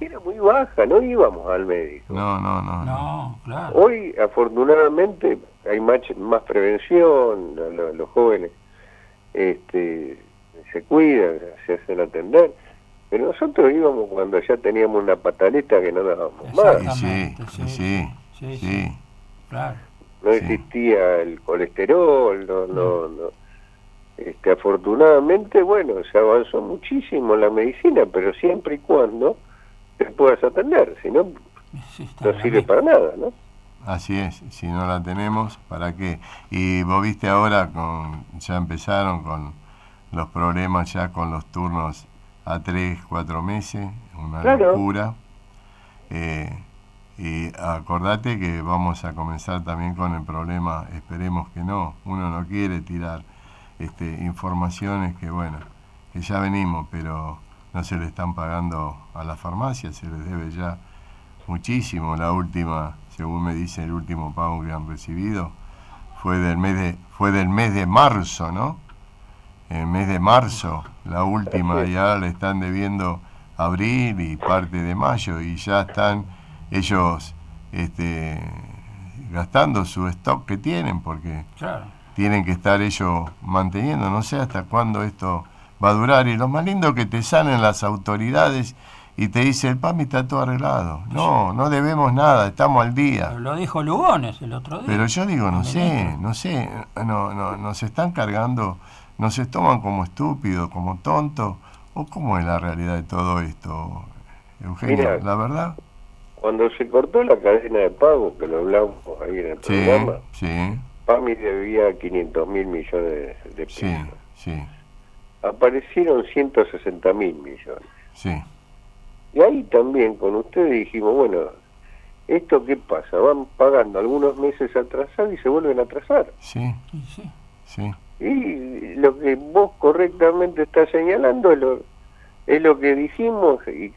era muy baja, no íbamos al médico. No, claro. Hoy, afortunadamente, hay más prevención, los jóvenes se cuidan, se hacen atender, pero nosotros íbamos cuando ya teníamos una pataleta que no dábamos más. Sí. Claro. No existía el colesterol, no. Afortunadamente, bueno, se avanzó muchísimo en la medicina, pero siempre y cuando te puedas atender, si no, no sirve para nada, ¿no? Así es, si no la tenemos, ¿para qué? Y vos viste ahora, ya empezaron con los problemas ya con los turnos a 3, 4 meses, una locura. Y acordate que vamos a comenzar también con el problema, esperemos que no, uno no quiere tirar informaciones que ya venimos, pero no se le están pagando a la farmacia, se les debe ya muchísimo. La última, según me dice, el último pago que han recibido fue del mes de marzo, ¿no? El mes de marzo, la última, y ahora le están debiendo abril y parte de mayo, y ya están ellos gastando su stock que tienen, porque tienen que estar ellos manteniendo, no sé hasta cuándo esto va a durar. Y lo más lindo es que te salen las autoridades y te dice, el PAMI está todo arreglado. No debemos nada, estamos al día. Pero lo dijo Lugones el otro día. Pero yo digo, no sé, nos están cargando, nos toman como estúpidos, como tontos, o cómo es la realidad de todo esto, Eugenio. Mirá, la verdad. Cuando se cortó la cadena de pago, que lo hablamos ahí en el programa, sí, PAMI debía 500.000 millones de pesos. sí, sí, Aparecieron 160.000 millones. sí. Y ahí también con ustedes dijimos, bueno, ¿esto qué pasa? Van pagando algunos meses atrasados y se vuelven a atrasar. Sí, Sí. sí. Y lo que vos correctamente estás señalando es lo que dijimos. Y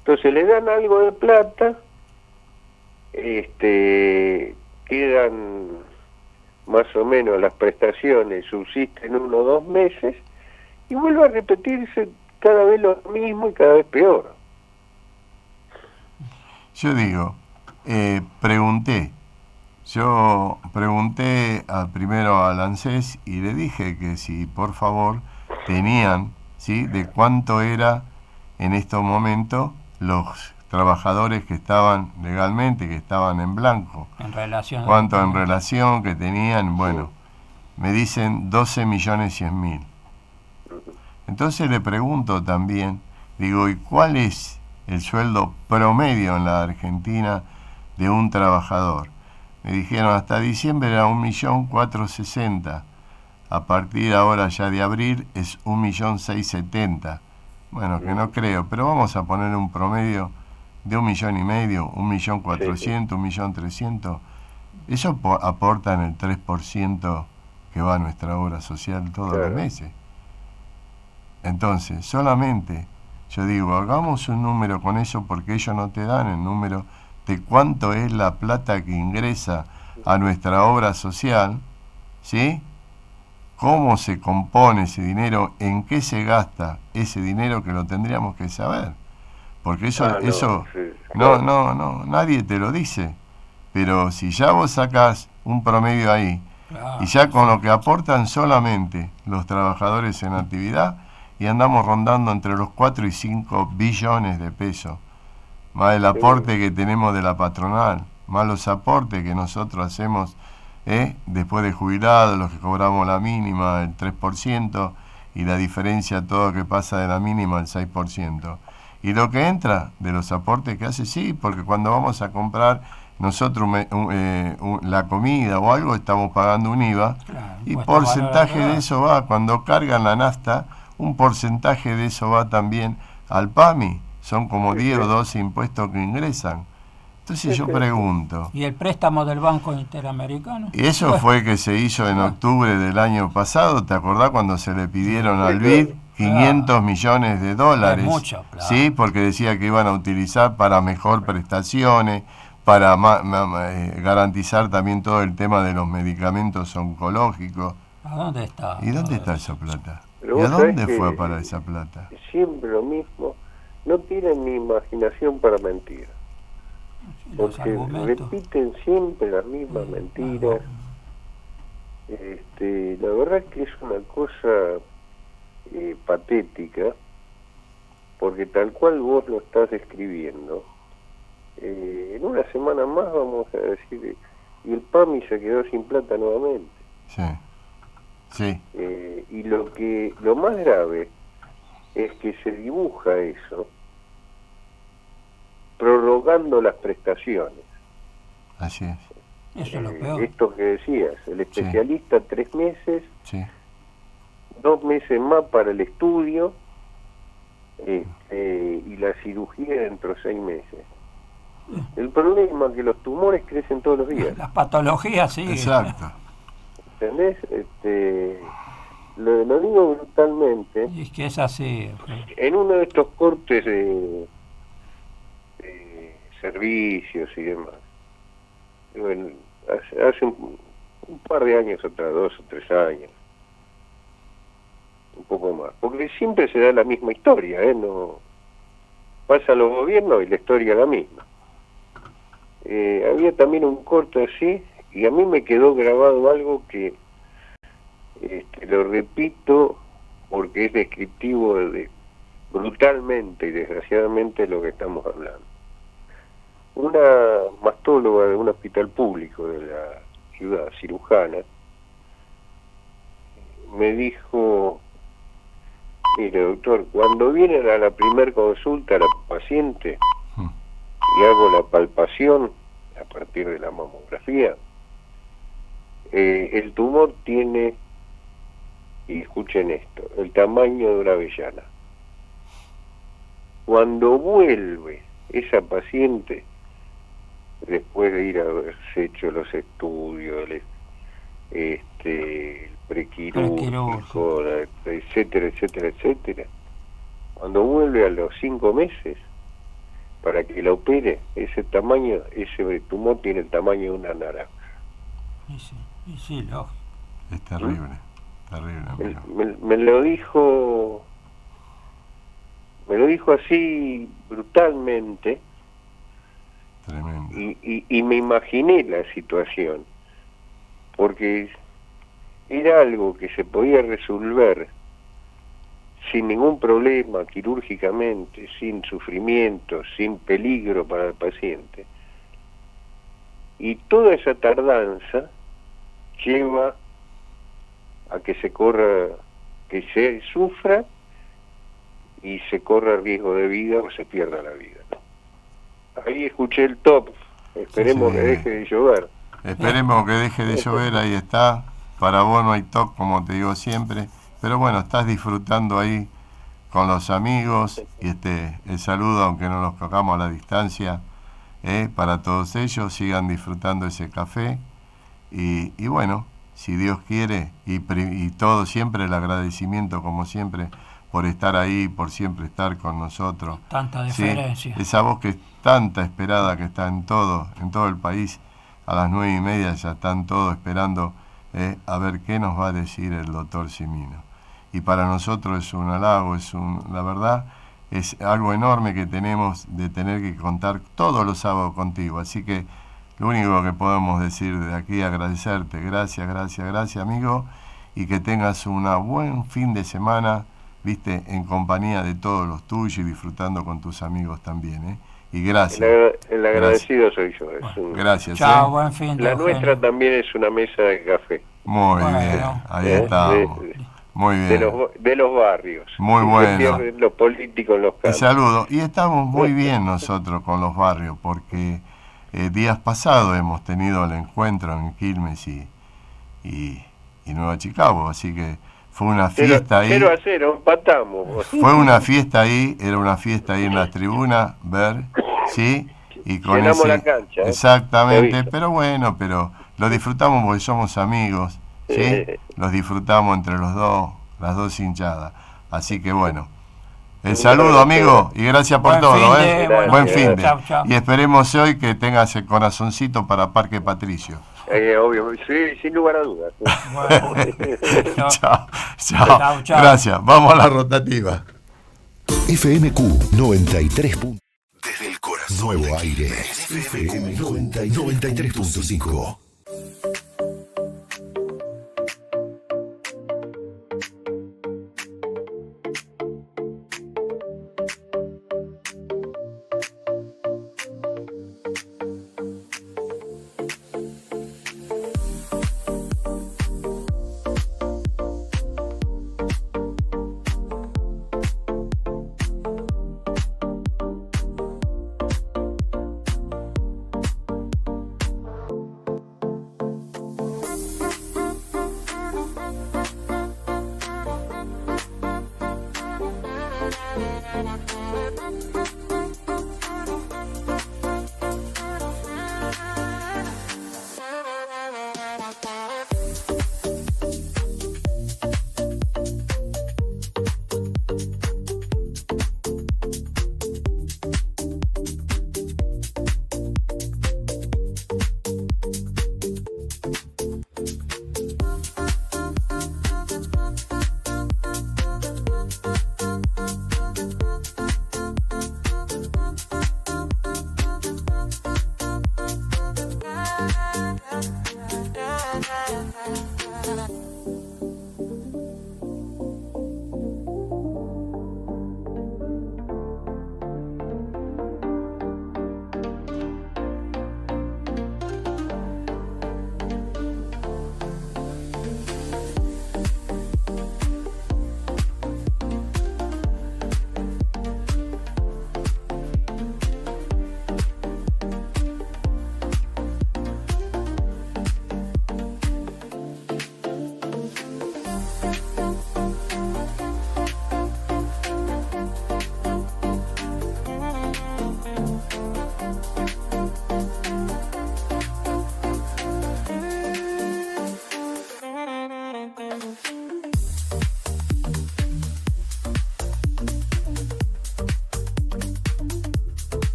entonces le dan algo de plata, quedan más o menos las prestaciones, subsisten 1 o 2 meses y vuelve a repetirse cada vez lo mismo y cada vez peor. Yo digo, pregunté primero al ANSES y le dije que si por favor tenían, ¿sí?, de cuánto era en estos momentos los trabajadores que estaban legalmente, que estaban en blanco. En relación. Cuánto en relación que tenían, bueno, me dicen 12.100.000. Entonces le pregunto también, digo, ¿y cuál es el sueldo promedio en la Argentina de un trabajador? Me dijeron hasta diciembre era 1.460.000. A partir ahora ya de abril es 1.670.000. Bueno, que no creo, pero vamos a poner un promedio de 1.500.000, 1.400.000, 1.300.000. Eso aporta en el 3% que va a nuestra obra social todos los meses. Entonces, solamente, yo digo, hagamos un número con eso porque ellos no te dan el número de cuánto es la plata que ingresa a nuestra obra social, ¿sí? ¿Cómo se compone ese dinero? ¿En qué se gasta ese dinero? Que lo tendríamos que saber. Porque eso, nadie te lo dice. Pero si ya vos sacás un promedio ahí, y ya con lo que aportan solamente los trabajadores en actividad, y andamos rondando entre los 4 y 5 billones de pesos, más el aporte que tenemos de la patronal, más los aportes que nosotros hacemos después de jubilados, los que cobramos la mínima, el 3%, y la diferencia todo que pasa de la mínima, el 6%. Y lo que entra de los aportes que hace, sí, porque cuando vamos a comprar nosotros la comida o algo, estamos pagando un IVA, y porcentaje de eso va, cuando cargan la nafta, un porcentaje de eso va también al PAMI, son como 10 o 12 impuestos que ingresan. Entonces yo pregunto... ¿Y el préstamo del Banco Interamericano? Y eso fue que se hizo en octubre del año pasado, ¿te acordás cuando se le pidieron al BID 500 millones de dólares? Es mucho, claro. Sí, porque decía que iban a utilizar para mejor prestaciones, para garantizar también todo el tema de los medicamentos oncológicos. ¿A dónde está? ¿Y dónde está esa plata? Pero ¿Y a dónde fue para esa plata? Siempre lo mismo, no tienen ni imaginación para mentir. Porque repiten siempre las mismas mentiras. La verdad es que es una cosa patética, porque tal cual vos lo estás describiendo, en una semana más vamos a decir, y el PAMI se quedó sin plata nuevamente. Sí, sí. Y lo más grave es que se dibuja eso prorrogando las prestaciones. Así es. Eso es lo peor. Esto que decías, el especialista 3 meses, sí, 2 meses más para el estudio, y la cirugía dentro de 6 meses. El problema es que los tumores crecen todos los días. Las patologías, sí. Exacto. ¿Entendés? Lo digo brutalmente. Y es que es así. En uno de estos cortes de servicios y demás, bueno, hace un par de años atrás, 2 o 3 años, un poco más, porque siempre se da la misma historia, no pasa a los gobiernos y la historia es la misma. Había también un corte así, y a mí me quedó grabado algo que lo repito porque es descriptivo de brutalmente y desgraciadamente lo que estamos hablando. Una mastóloga de un hospital público de la ciudad, cirujana, me dijo: mire, doctor, cuando viene a la primer consulta la paciente, y hago la palpación a partir de la mamografía, el tumor tiene, y escuchen esto, el tamaño de una avellana. Cuando vuelve esa paciente, después de ir a haberse hecho los estudios, el prequirúrgico, etcétera, etcétera, etcétera, cuando vuelve a los 5 meses, para que la opere, ese tumor tiene el tamaño de una naranja. Sí, lógico. Es terrible, terrible. Me lo dijo así brutalmente. Tremendo. Y me imaginé la situación, porque era algo que se podía resolver sin ningún problema, quirúrgicamente, sin sufrimiento, sin peligro para el paciente. Y toda esa tardanza lleva a que se sufra y se corra riesgo de vida o se pierda la vida, ¿no? Ahí escuché el top, esperemos que deje de llover. Esperemos que deje de llover, ahí está. Para vos no hay top, como te digo siempre. Pero bueno, estás disfrutando ahí con los amigos y el saludo, aunque no nos tocamos a la distancia, para todos ellos, sigan disfrutando ese café y bueno, si Dios quiere y todo siempre el agradecimiento como siempre por estar ahí, por siempre estar con nosotros. Tanta diferencia. ¿Sí? Esa voz que es tanta esperada, que está en todo el país, a las 9:30 ya están todos esperando a ver qué nos va a decir el doctor Cimino. Y para nosotros es un halago, la verdad, es algo enorme que tenemos de tener que contar todos los sábados contigo. Así que lo único que podemos decir de aquí es agradecerte. Gracias, gracias, gracias, amigo. Y que tengas un buen fin de semana, viste, en compañía de todos los tuyos y disfrutando con tus amigos también, Y gracias. El agradecido soy yo. Gracias. Chao, buen fin de La nuestra también es una mesa de café. Muy bien, ahí estamos. Muy bien. De los barrios. Muy bueno. Los políticos en los campos. Te saludo. Y estamos muy bien nosotros con los barrios, porque días pasados hemos tenido el encuentro en Quilmes y Nueva Chicago, así que fue una fiesta ahí. 0-0, empatamos. Fue una fiesta ahí, era una fiesta ahí en la tribuna, ¿sí? Y con llenamos la cancha. Exactamente, pero bueno, lo disfrutamos porque somos amigos, ¿sí? Los disfrutamos entre las dos hinchadas. Así que bueno. El saludo, amigo, y gracias por todo, Buen fin de. Chau. Y esperemos hoy que tengas el corazoncito para Parque Patricio. Obvio, sí, sin lugar a dudas. Chao. Gracias. Vamos a la rotativa. FMQ 93. Desde el corazón. Nuevo aire. FM 93.5.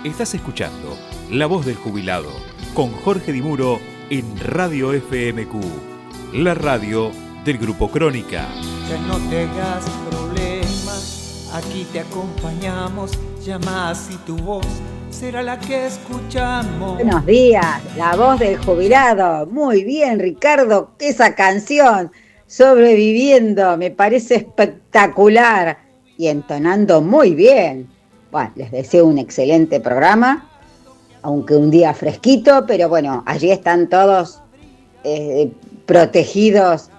Estás escuchando La Voz del Jubilado con Jorge Di Muro en Radio FMQ, la radio del Grupo Crónica. Ya no te hagas problemas, aquí te acompañamos, llama si tu voz será la que escuchamos. Buenos días, La Voz del Jubilado. Muy bien, Ricardo, esa canción, Sobreviviendo, me parece espectacular y entonando muy bien. Bueno, les deseo un excelente programa, aunque un día fresquito, pero bueno, allí están todos protegidos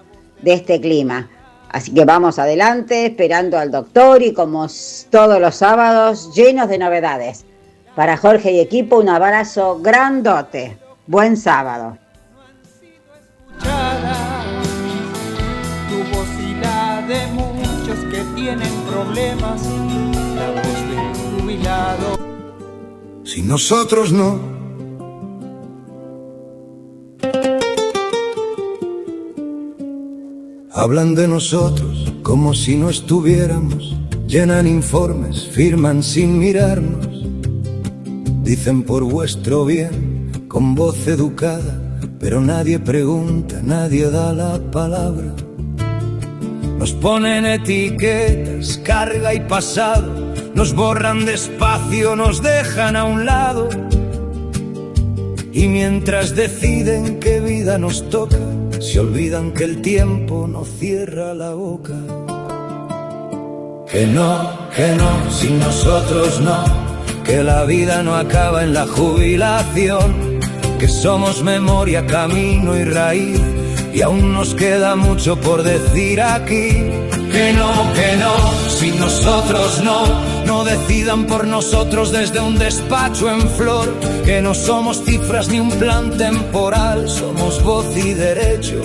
de este clima. Así que vamos adelante, esperando al doctor y como todos los sábados, llenos de novedades. Para Jorge y equipo, un abrazo grandote. Buen sábado. Tu voz y la de muchos que tienen problemas, la voz del jubilado. Si nosotros no, hablan de nosotros como si no estuviéramos, llenan informes, firman sin mirarnos, dicen por vuestro bien con voz educada, pero nadie pregunta, nadie da la palabra. Nos ponen etiquetas, carga y pasado, nos borran despacio, nos dejan a un lado. Y mientras deciden qué vida nos toca, se olvidan que el tiempo no cierra la boca. Que no, sin nosotros no, que la vida no acaba en la jubilación, que somos memoria, camino y raíz, y aún nos queda mucho por decir aquí. Que no, sin nosotros no decidan por nosotros desde un despacho en flor, que no somos cifras ni un plan temporal, somos voz y derecho,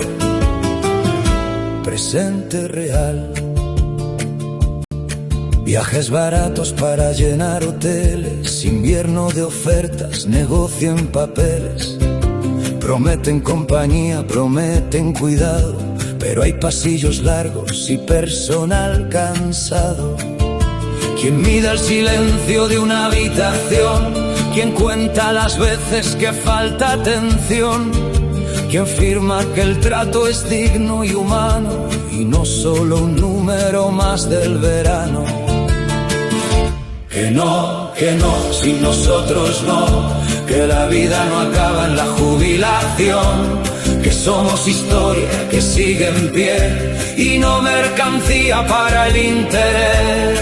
presente real. Viajes baratos para llenar hoteles, invierno de ofertas, negocio en papeles. Prometen compañía, prometen cuidado, pero hay pasillos largos y personal cansado. Quien mida el silencio de una habitación, quien cuenta las veces que falta atención, quien firma que el trato es digno y humano y no solo un número más del verano. Que no, sin nosotros no, que la vida no acaba en la jubilación, que somos historia que sigue en pie y no mercancía para el interés.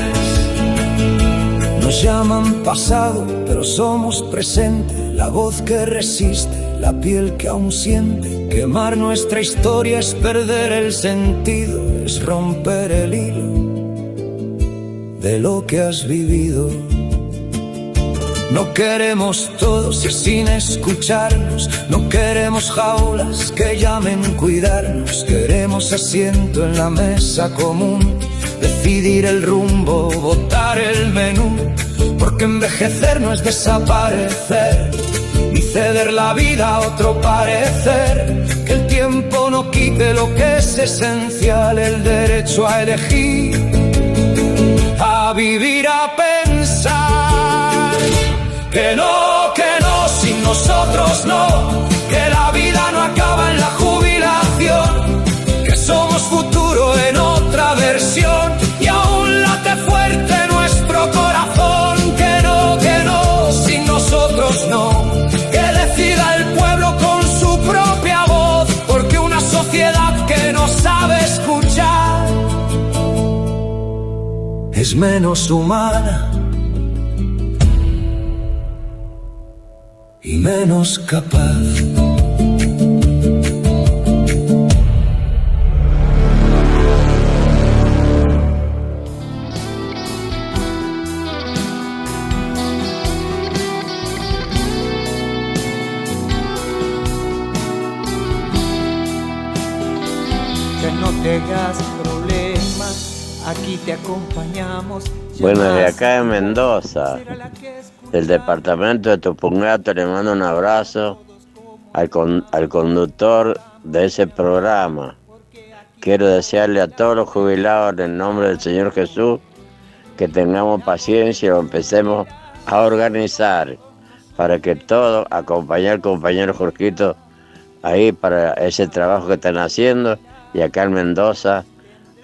Nos llaman pasado, pero somos presente, la voz que resiste, la piel que aún siente. Quemar nuestra historia es perder el sentido, es romper el hilo de lo que has vivido. No queremos todos ir sin escucharnos, no queremos jaulas que llamen cuidarnos, queremos asiento en la mesa común, decidir el rumbo, votar el menú, porque envejecer no es desaparecer, ni ceder la vida a otro parecer, que el tiempo no quite lo que es esencial, el derecho a elegir, a vivir, a pensar. Que no, sin nosotros no, que la vida no acaba en la jubilación, que somos futuro en otra versión y aún late fuerte nuestro corazón. Que no, sin nosotros no, que decida el pueblo con su propia voz, porque una sociedad que no sabe escuchar es menos humana y menos capaz. Que no te hagas problemas, aquí te acompañamos. Bueno, de acá de Mendoza, del departamento de Tupungato, le mando un abrazo al conductor de ese programa. Quiero desearle a todos los jubilados en el nombre del Señor Jesús que tengamos paciencia y empecemos a organizar para que todos, acompañar al compañero Jorgito ahí para ese trabajo que están haciendo, y acá en Mendoza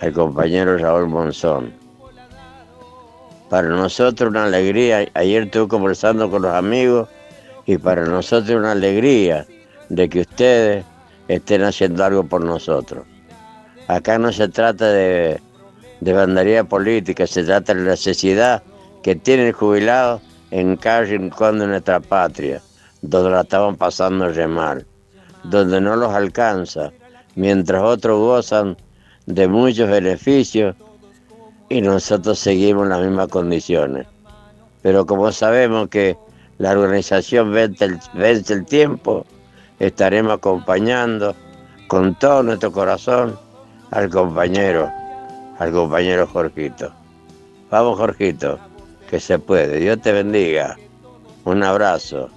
al compañero Raúl Monzón. Para nosotros una alegría, ayer estuve conversando con los amigos, y para nosotros una alegría de que ustedes estén haciendo algo por nosotros. Acá no se trata de bandería política, se trata de la necesidad que tiene el jubilado en cada rincón de nuestra patria, donde la estaban pasando re mal, donde no los alcanza, mientras otros gozan de muchos beneficios y nosotros seguimos en las mismas condiciones. Pero como sabemos que la organización vence el tiempo, estaremos acompañando con todo nuestro corazón al compañero Jorgito. Vamos, Jorgito, que se puede. Dios te bendiga. Un abrazo.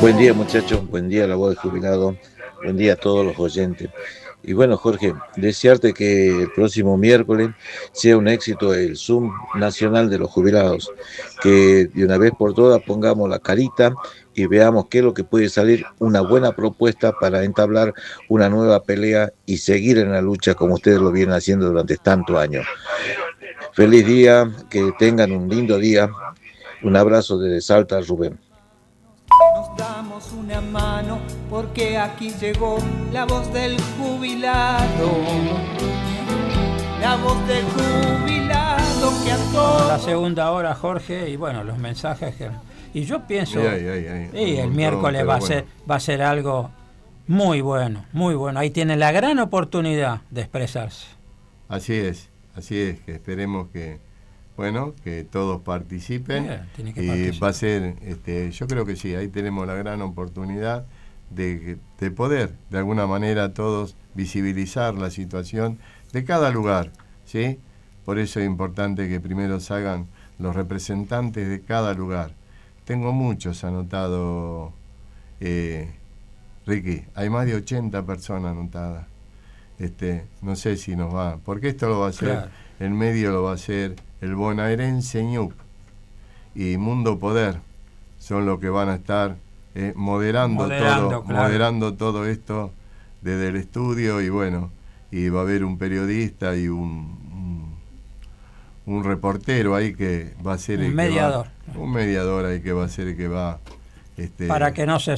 Buen día, muchachos. Buen día, la voz del jubilado. Buen día a todos los oyentes. Y bueno, Jorge, desearte que el próximo miércoles sea un éxito el Zoom nacional de los jubilados, que de una vez por todas pongamos la carita y veamos qué es lo que puede salir, una buena propuesta para entablar una nueva pelea y seguir en la lucha como ustedes lo vienen haciendo durante tantos años. Feliz día, que tengan un lindo día. Un abrazo desde Salta, Rubén. Nos damos una mano porque aquí llegó la voz del jubilado. La voz del jubilado que a todos... La segunda hora, Jorge, y bueno, los mensajes que... Y yo pienso, y el miércoles va a ser algo muy bueno, muy bueno. Ahí tiene la gran oportunidad de expresarse. Así es, que esperemos que, bueno, que todos participen. Y va a ser, yo creo que sí, ahí tenemos la gran oportunidad de poder, de alguna manera, todos visibilizar la situación de cada lugar, ¿sí? Por eso es importante que primero salgan los representantes de cada lugar. Tengo muchos anotados, Ricky, hay más de 80 personas anotadas. No sé si nos va, porque esto lo va a hacer, claro, el medio lo va a hacer el bonaerense Ñup y Mundo Poder, son los que van a estar moderando todo esto desde el estudio, y bueno, y va a haber un periodista y un reportero ahí que va a ser un mediador ahí que va a ser el que va para que no se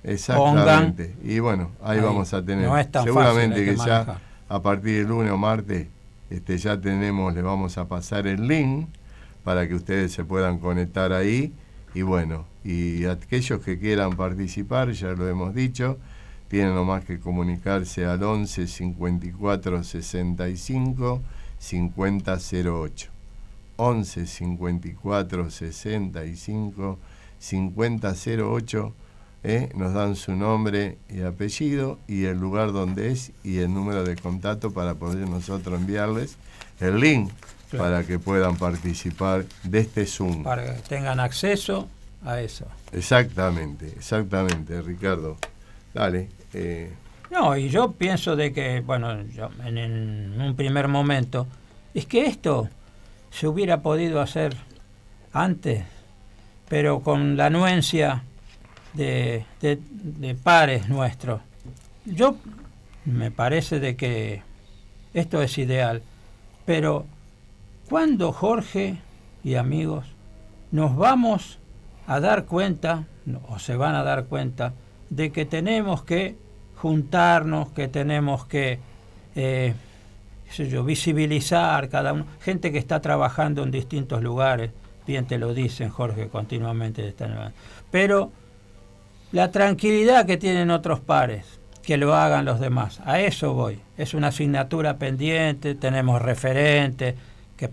exactamente, y bueno, ahí vamos a tener, no es tan seguramente fácil, que ya a partir del lunes o martes ya tenemos, le vamos a pasar el link para que ustedes se puedan conectar ahí, y bueno, y aquellos que quieran participar, ya lo hemos dicho, tienen nomás que comunicarse al 11 54 65 5008, 11 54 65 5008, nos dan su nombre y apellido y el lugar donde es y el número de contacto para poder nosotros enviarles el link, claro, para que puedan participar de este Zoom. Para que tengan acceso a eso. Exactamente, Ricardo. Dale. No, y yo pienso de que, bueno, yo en un primer momento, es que esto se hubiera podido hacer antes, pero con la anuencia de pares nuestros. Yo me parece de que esto es ideal, pero ¿cuándo, Jorge y amigos, nos vamos a dar cuenta, o se van a dar cuenta, de que tenemos que juntarnos, que tenemos que visibilizar cada uno, gente que está trabajando en distintos lugares, bien te lo dicen, Jorge, continuamente, pero la tranquilidad que tienen otros pares, que lo hagan los demás, a eso voy. Es una asignatura pendiente, tenemos referentes que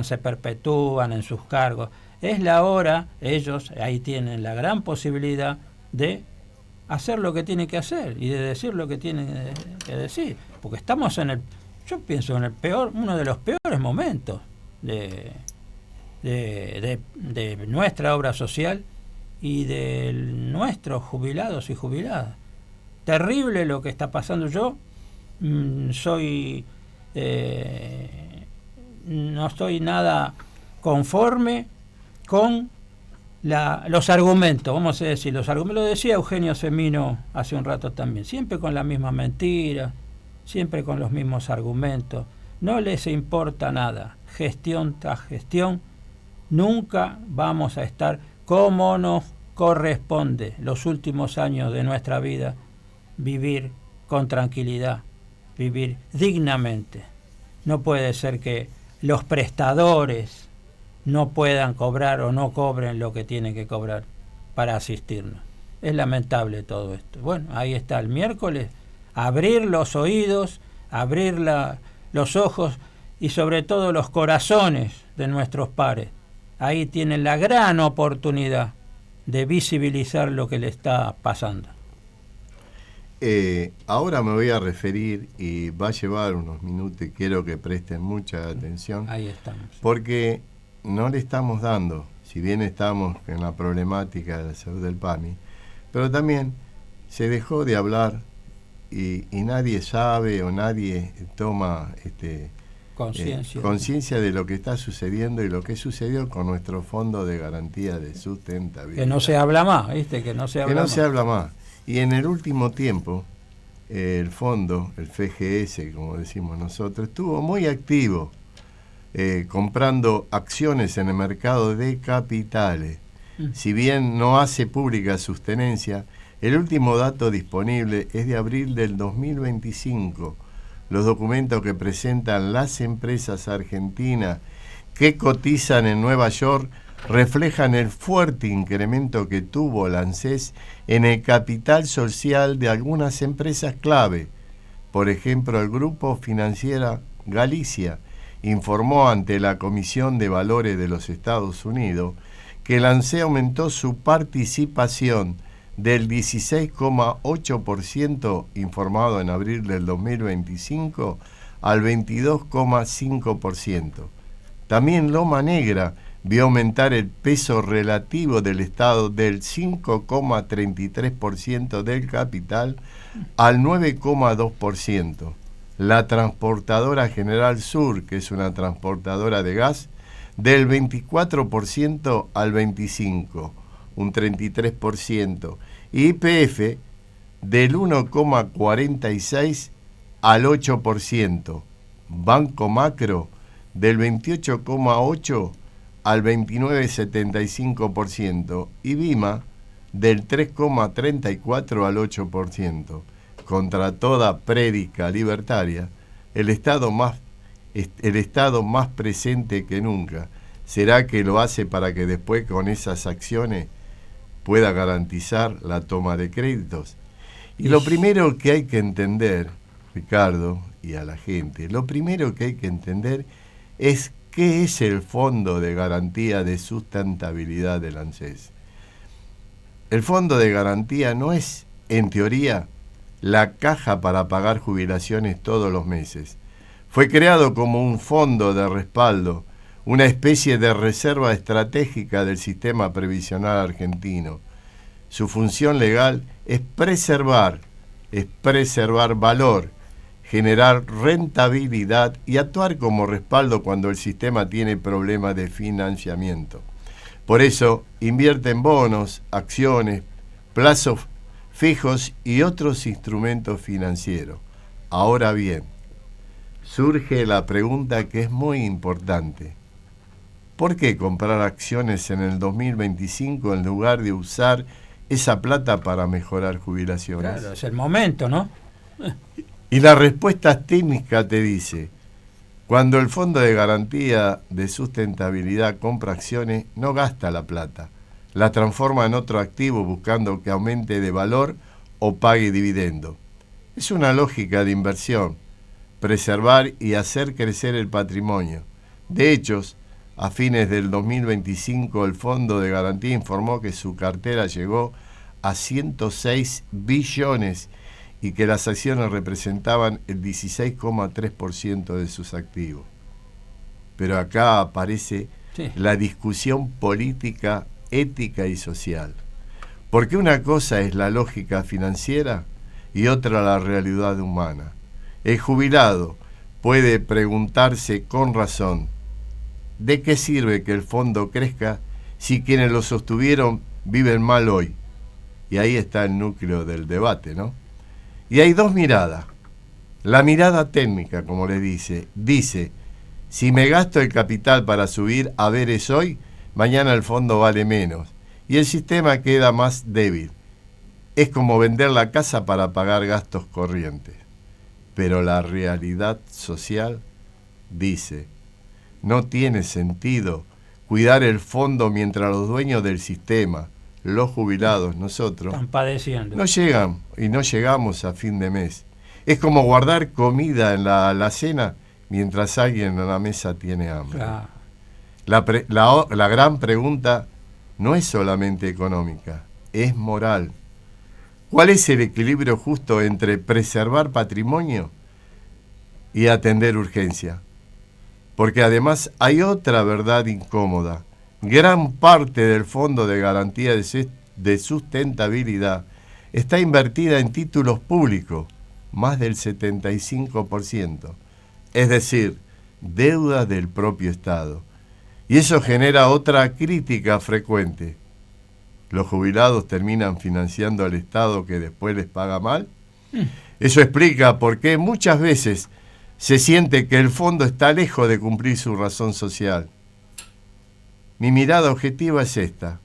se perpetúan en sus cargos. Es la hora, ellos ahí tienen la gran posibilidad de hacer lo que tienen que hacer y de decir lo que tienen que decir, porque estamos yo pienso en uno de los peores momentos de nuestra obra social y de nuestros jubilados y jubiladas. Terrible lo que está pasando. Yo soy no estoy nada conforme con los argumentos, vamos a decir, los argumentos, lo decía Eugenio Semino hace un rato también, siempre con la misma mentira, siempre con los mismos argumentos, no les importa nada, gestión tras gestión, nunca vamos a estar como nos corresponde los últimos años de nuestra vida, vivir con tranquilidad, vivir dignamente. No puede ser que los prestadores no puedan cobrar o no cobren lo que tienen que cobrar para asistirnos. Es lamentable todo esto. Bueno, ahí está el miércoles, abrir los oídos, abrir los ojos y sobre todo los corazones de nuestros pares. Ahí tienen la gran oportunidad de visibilizar lo que le está pasando. Ahora me voy a referir, y va a llevar unos minutos y quiero que presten mucha atención. Ahí estamos. Porque no le estamos dando, si bien estamos en la problemática de la salud del PAMI, pero también se dejó de hablar y nadie sabe o nadie toma conciencia de lo que está sucediendo y lo que sucedió con nuestro Fondo de Garantía de Sustentabilidad. Que no se habla más, ¿viste? Que no se habla más. Y en el último tiempo, el fondo, el FGS, como decimos nosotros, estuvo muy activo comprando acciones en el mercado de capitales. Si bien no hace pública sus tenencias, el último dato disponible es de abril del 2025. Los documentos que presentan las empresas argentinas que cotizan en Nueva York reflejan el fuerte incremento que tuvo la ANSES en el capital social de algunas empresas clave. Por ejemplo, el Grupo Financiera Galicia informó ante la Comisión de Valores de los Estados Unidos que la ANSES aumentó su participación del 16,8% informado en abril del 2025 al 22,5%. También Loma Negra vio aumentar el peso relativo del Estado del 5,33% del capital al 9,2%. La Transportadora General Sur, que es una transportadora de gas, del 24% al 25%, un 33%. Y YPF del 1,46% al 8%. Banco Macro del 28,8% al 29,75%. Y Bima del 3,34% al 8%. Contra toda prédica libertaria, el Estado más presente que nunca. ¿Será que lo hace para que después con esas acciones pueda garantizar la toma de créditos? Y lo primero que hay que entender, Ricardo, y a la gente, lo primero que hay que entender es qué es el Fondo de Garantía de Sustentabilidad del ANSES. El Fondo de Garantía no es, en teoría, la caja para pagar jubilaciones todos los meses. Fue creado como un fondo de respaldo, una especie de reserva estratégica del sistema previsional argentino. Su función legal es preservar valor, generar rentabilidad y actuar como respaldo cuando el sistema tiene problemas de financiamiento. Por eso invierte en bonos, acciones, plazos fijos y otros instrumentos financieros. Ahora bien, surge la pregunta que es muy importante. ¿Por qué comprar acciones en el 2025 en lugar de usar esa plata para mejorar jubilaciones? Claro, es el momento, ¿no? Y la respuesta técnica te dice, cuando el Fondo de Garantía de Sustentabilidad compra acciones, no gasta la plata, la transforma en otro activo buscando que aumente de valor o pague dividendo. Es una lógica de inversión, preservar y hacer crecer el patrimonio. De hecho, a fines del 2025 el Fondo de Garantía informó que su cartera llegó a 106 billones y que las acciones representaban el 16,3% de sus activos. Pero acá aparece la discusión política, ética y social. Porque una cosa es la lógica financiera y otra la realidad humana. El jubilado puede preguntarse con razón, ¿de qué sirve que el fondo crezca si quienes lo sostuvieron viven mal hoy? Y ahí está el núcleo del debate, ¿no? Y hay dos miradas. La mirada técnica, como le dice, si me gasto el capital para subir haberes hoy, mañana el fondo vale menos y el sistema queda más débil. Es como vender la casa para pagar gastos corrientes. Pero la realidad social dice, no tiene sentido cuidar el fondo mientras los dueños del sistema, los jubilados, nosotros, están padeciendo. No llegan y no llegamos a fin de mes. Es como guardar comida en la alacena mientras alguien en la mesa tiene hambre. Claro. La gran pregunta no es solamente económica, es moral. ¿Cuál es el equilibrio justo entre preservar patrimonio y atender urgencia? Porque además hay otra verdad incómoda. Gran parte del Fondo de Garantía de Sustentabilidad está invertida en títulos públicos, más del 75%, es decir, deuda del propio Estado. Y eso genera otra crítica frecuente. ¿Los jubilados terminan financiando al Estado que después les paga mal? Eso explica por qué muchas veces se siente que el fondo está lejos de cumplir su razón social. Mi mirada objetiva es esta.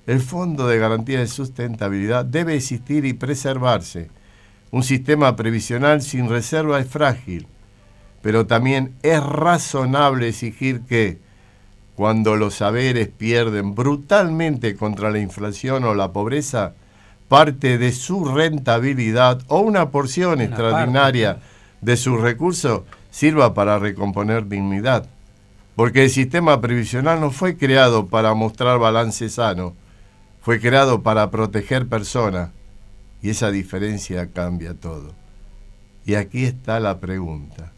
El Fondo de Garantía de Sustentabilidad debe existir y preservarse. Un sistema previsional sin reserva es frágil, pero también es razonable exigir que, cuando los saberes pierden brutalmente contra la inflación o la pobreza, parte de su rentabilidad o una porción extraordinaria de sus recursos sirva para recomponer dignidad. Porque el sistema previsional no fue creado para mostrar balance sano, fue creado para proteger personas. Y esa diferencia cambia todo. Y aquí está la pregunta.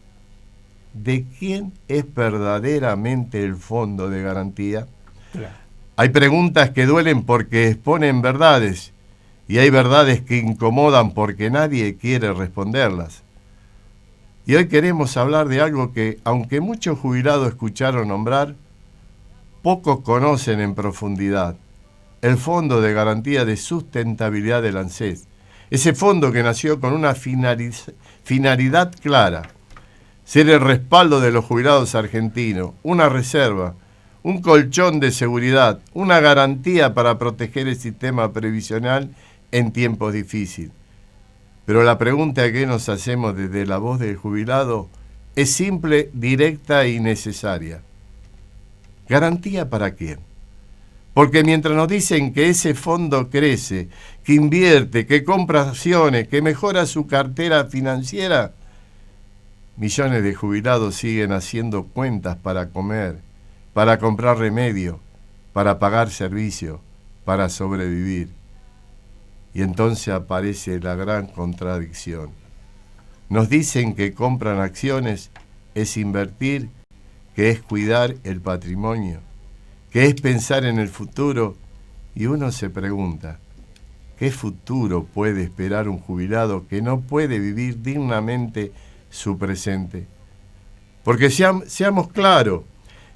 ¿De quién es verdaderamente el fondo de garantía? Claro. Hay preguntas que duelen porque exponen verdades y hay verdades que incomodan porque nadie quiere responderlas. Y hoy queremos hablar de algo que, aunque muchos jubilados escucharon nombrar, pocos conocen en profundidad. El Fondo de Garantía de Sustentabilidad del ANSES. Ese fondo que nació con una finalidad clara. Ser el respaldo de los jubilados argentinos, una reserva, un colchón de seguridad, una garantía para proteger el sistema previsional en tiempos difíciles. Pero la pregunta que nos hacemos desde la voz del jubilado es simple, directa y necesaria. ¿Garantía para quién? Porque mientras nos dicen que ese fondo crece, que invierte, que compra acciones, que mejora su cartera financiera, millones de jubilados siguen haciendo cuentas para comer, para comprar remedio, para pagar servicio, para sobrevivir. Y entonces aparece la gran contradicción. Nos dicen que compran acciones es invertir, que es cuidar el patrimonio, que es pensar en el futuro, y uno se pregunta, ¿qué futuro puede esperar un jubilado que no puede vivir dignamente su presente? Porque seamos claros,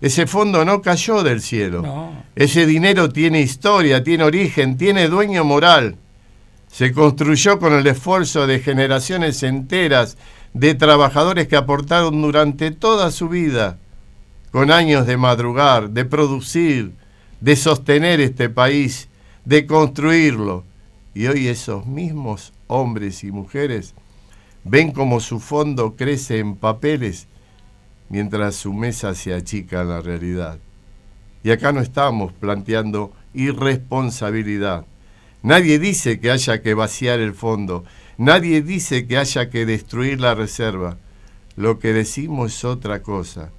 ese fondo no cayó del cielo. No. Ese dinero tiene historia, tiene origen, tiene dueño moral. Se construyó con el esfuerzo de generaciones enteras de trabajadores que aportaron durante toda su vida, con años de madrugar, de producir, de sostener este país, de construirlo. Y hoy esos mismos hombres y mujeres ven como su fondo crece en papeles mientras su mesa se achica en la realidad. Y acá no estamos planteando irresponsabilidad. Nadie dice que haya que vaciar el fondo, nadie dice que haya que destruir la reserva. Lo que decimos es otra cosa,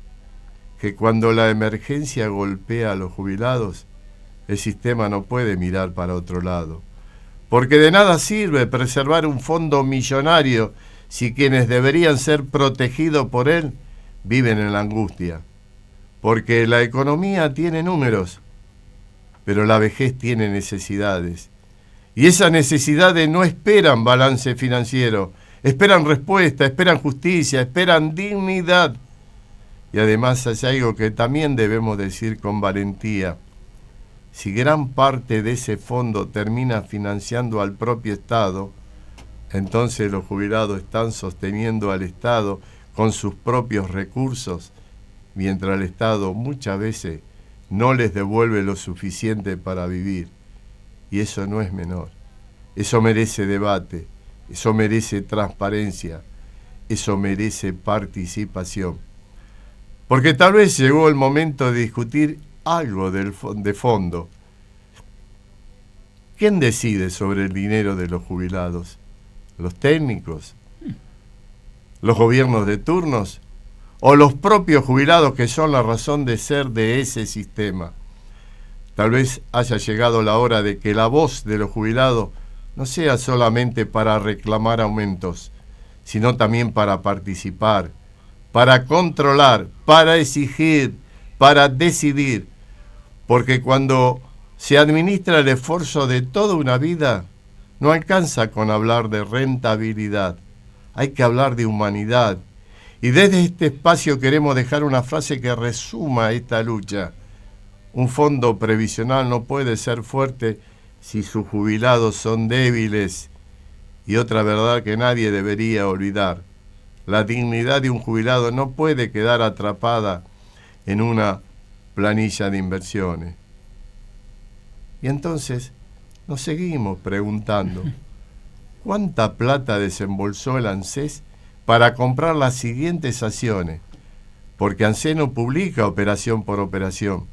que cuando la emergencia golpea a los jubilados, el sistema no puede mirar para otro lado. Porque de nada sirve preservar un fondo millonario si quienes deberían ser protegidos por él viven en la angustia. Porque la economía tiene números, pero la vejez tiene necesidades. Y esas necesidades no esperan balance financiero, esperan respuesta, esperan justicia, esperan dignidad. Y además hay algo que también debemos decir con valentía. Si gran parte de ese fondo termina financiando al propio Estado, entonces los jubilados están sosteniendo al Estado con sus propios recursos, mientras el Estado muchas veces no les devuelve lo suficiente para vivir. Y eso no es menor. Eso merece debate, eso merece transparencia, eso merece participación. Porque tal vez llegó el momento de discutir algo de fondo. ¿Quién decide sobre el dinero de los jubilados? ¿Los técnicos? ¿Los gobiernos de turnos? ¿O los propios jubilados que son la razón de ser de ese sistema? Tal vez haya llegado la hora de que la voz de los jubilados no sea solamente para reclamar aumentos, sino también para participar, para controlar, para exigir, para decidir. Porque cuando se administra el esfuerzo de toda una vida, no alcanza con hablar de rentabilidad, hay que hablar de humanidad. Y desde este espacio queremos dejar una frase que resuma esta lucha. Un fondo previsional no puede ser fuerte si sus jubilados son débiles. Y otra verdad que nadie debería olvidar: la dignidad de un jubilado no puede quedar atrapada en una planilla de inversiones. Y entonces nos seguimos preguntando, ¿cuánta plata desembolsó el ANSES para comprar las siguientes acciones? Porque ANSES no publica operación por operación.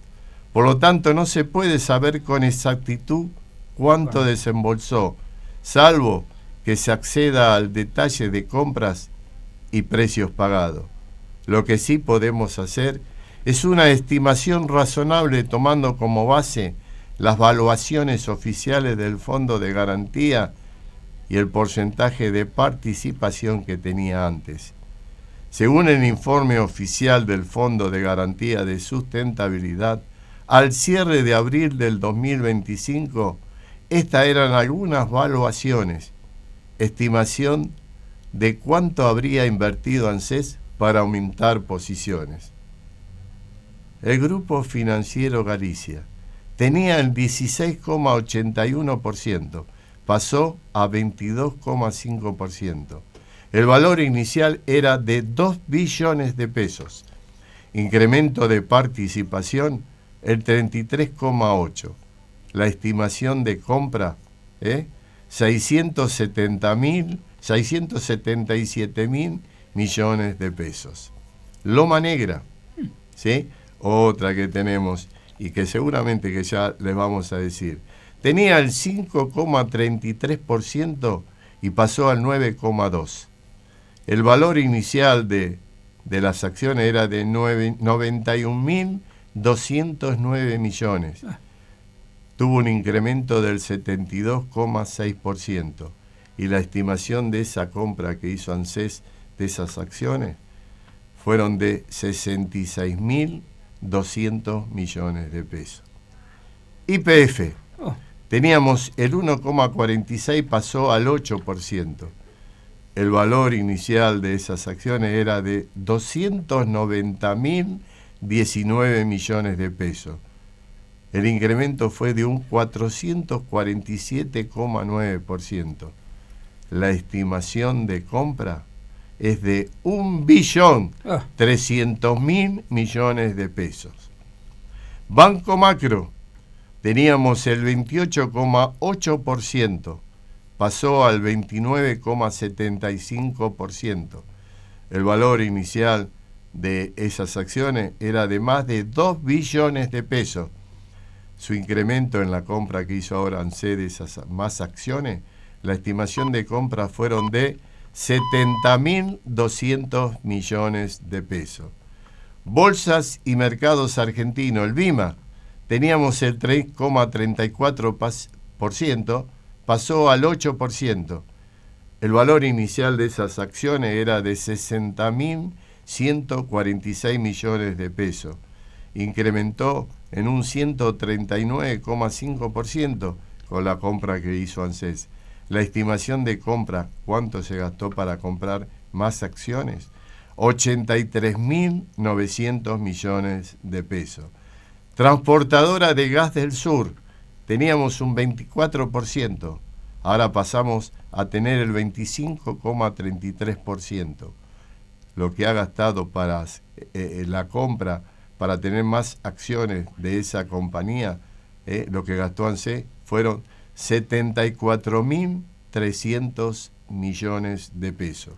Por lo tanto, no se puede saber con exactitud cuánto desembolsó, salvo que se acceda al detalle de compras y precios pagados. Lo que sí podemos hacer es una estimación razonable tomando como base las valuaciones oficiales del Fondo de Garantía y el porcentaje de participación que tenía antes. Según el informe oficial del Fondo de Garantía de Sustentabilidad, al cierre de abril del 2025, estas eran algunas valuaciones, estimación de cuánto habría invertido ANSES para aumentar posiciones. El Grupo Financiero Galicia tenía el 16,81%, pasó a 22,5%. El valor inicial era de 2 billones de pesos. Incremento de participación, el 33,8%. La estimación de compra, 677 mil millones de pesos. Loma Negra, ¿sí? Otra que tenemos y que seguramente que ya les vamos a decir. Tenía el 5,33% y pasó al 9,2%. El valor inicial de las acciones era de 91.209 millones. Tuvo un incremento del 72,6%. Y la estimación de esa compra que hizo ANSES de esas acciones fueron de 66.200 millones de pesos. YPF, teníamos el 1,46%, pasó al 8%. El valor inicial de esas acciones era de 290.019 millones de pesos. El incremento fue de un 447,9%. La estimación de compra es de 1.300.000 millones de pesos. Banco Macro, teníamos el 28,8%, pasó al 29,75%. El valor inicial de esas acciones era de más de 2 billones de pesos. Su incremento en la compra que hizo ahora ANSES de esas más acciones, la estimación de compra fueron de 70.200 millones de pesos. Bolsas y mercados argentinos, el BIMA, teníamos el 3,34%, pasó al 8%. El valor inicial de esas acciones era de 60.146 millones de pesos. Incrementó en un 139,5% con la compra que hizo ANSES. La estimación de compra, ¿cuánto se gastó para comprar más acciones? 83.900 millones de pesos. Transportadora de Gas del Sur, teníamos un 24%, ahora pasamos a tener el 25,33%. Lo que ha gastado para la compra, para tener más acciones de esa compañía, lo que gastó ANSES fueron 74.300 millones de pesos.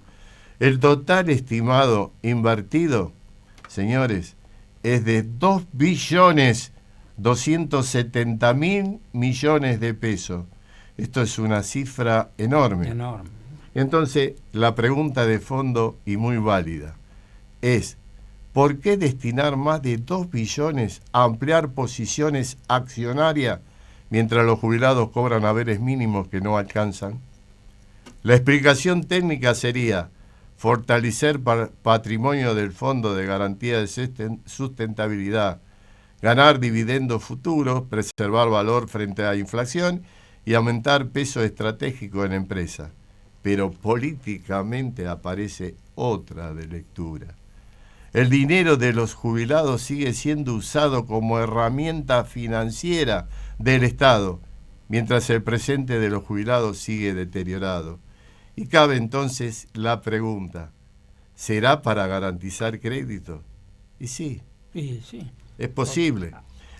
El total estimado invertido, señores, es de 2.270.000 millones de pesos. Esto es una cifra enorme. Enorme. Entonces, la pregunta de fondo y muy válida es: ¿por qué destinar más de 2 billones a ampliar posiciones accionarias mientras los jubilados cobran haberes mínimos que no alcanzan? La explicación técnica sería fortalecer patrimonio del Fondo de Garantía de Sustentabilidad, ganar dividendos futuros, preservar valor frente a la inflación y aumentar peso estratégico en empresas. Pero políticamente aparece otra de lectura. El dinero de los jubilados sigue siendo usado como herramienta financiera del Estado, mientras el presente de los jubilados sigue deteriorado. Y cabe entonces la pregunta: ¿será para garantizar crédito? Y sí, es posible.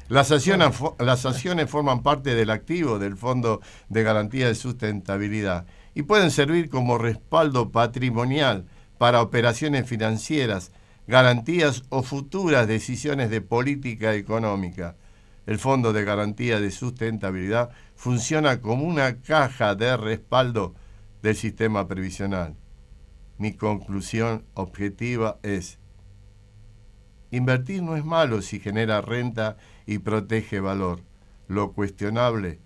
Las acciones forman parte del activo del Fondo de Garantía de Sustentabilidad y pueden servir como respaldo patrimonial para operaciones financieras, garantías o futuras decisiones de política económica. El Fondo de Garantía de Sustentabilidad funciona como una caja de respaldo del sistema previsional. Mi conclusión objetiva es: invertir no es malo si genera renta y protege valor. Lo cuestionable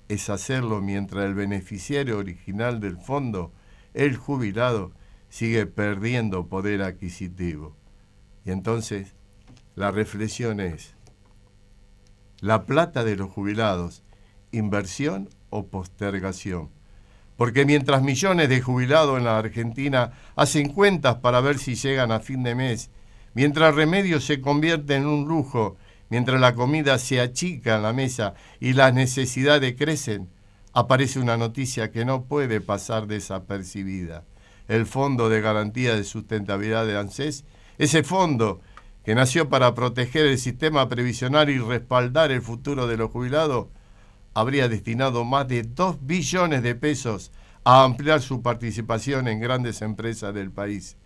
es hacerlo mientras el beneficiario original del fondo, el jubilado, sigue perdiendo poder adquisitivo. Y entonces, la reflexión es: ¿la plata de los jubilados, inversión o postergación? Porque mientras millones de jubilados en la Argentina hacen cuentas para ver si llegan a fin de mes, mientras Remedios se convierte en un lujo, mientras la comida se achica en la mesa y las necesidades crecen, aparece una noticia que no puede pasar desapercibida. El Fondo de Garantía de Sustentabilidad de ANSES, ese fondo que nació para proteger el sistema previsional y respaldar el futuro de los jubilados, habría destinado más de 2 billones de pesos a ampliar su participación en grandes empresas del país.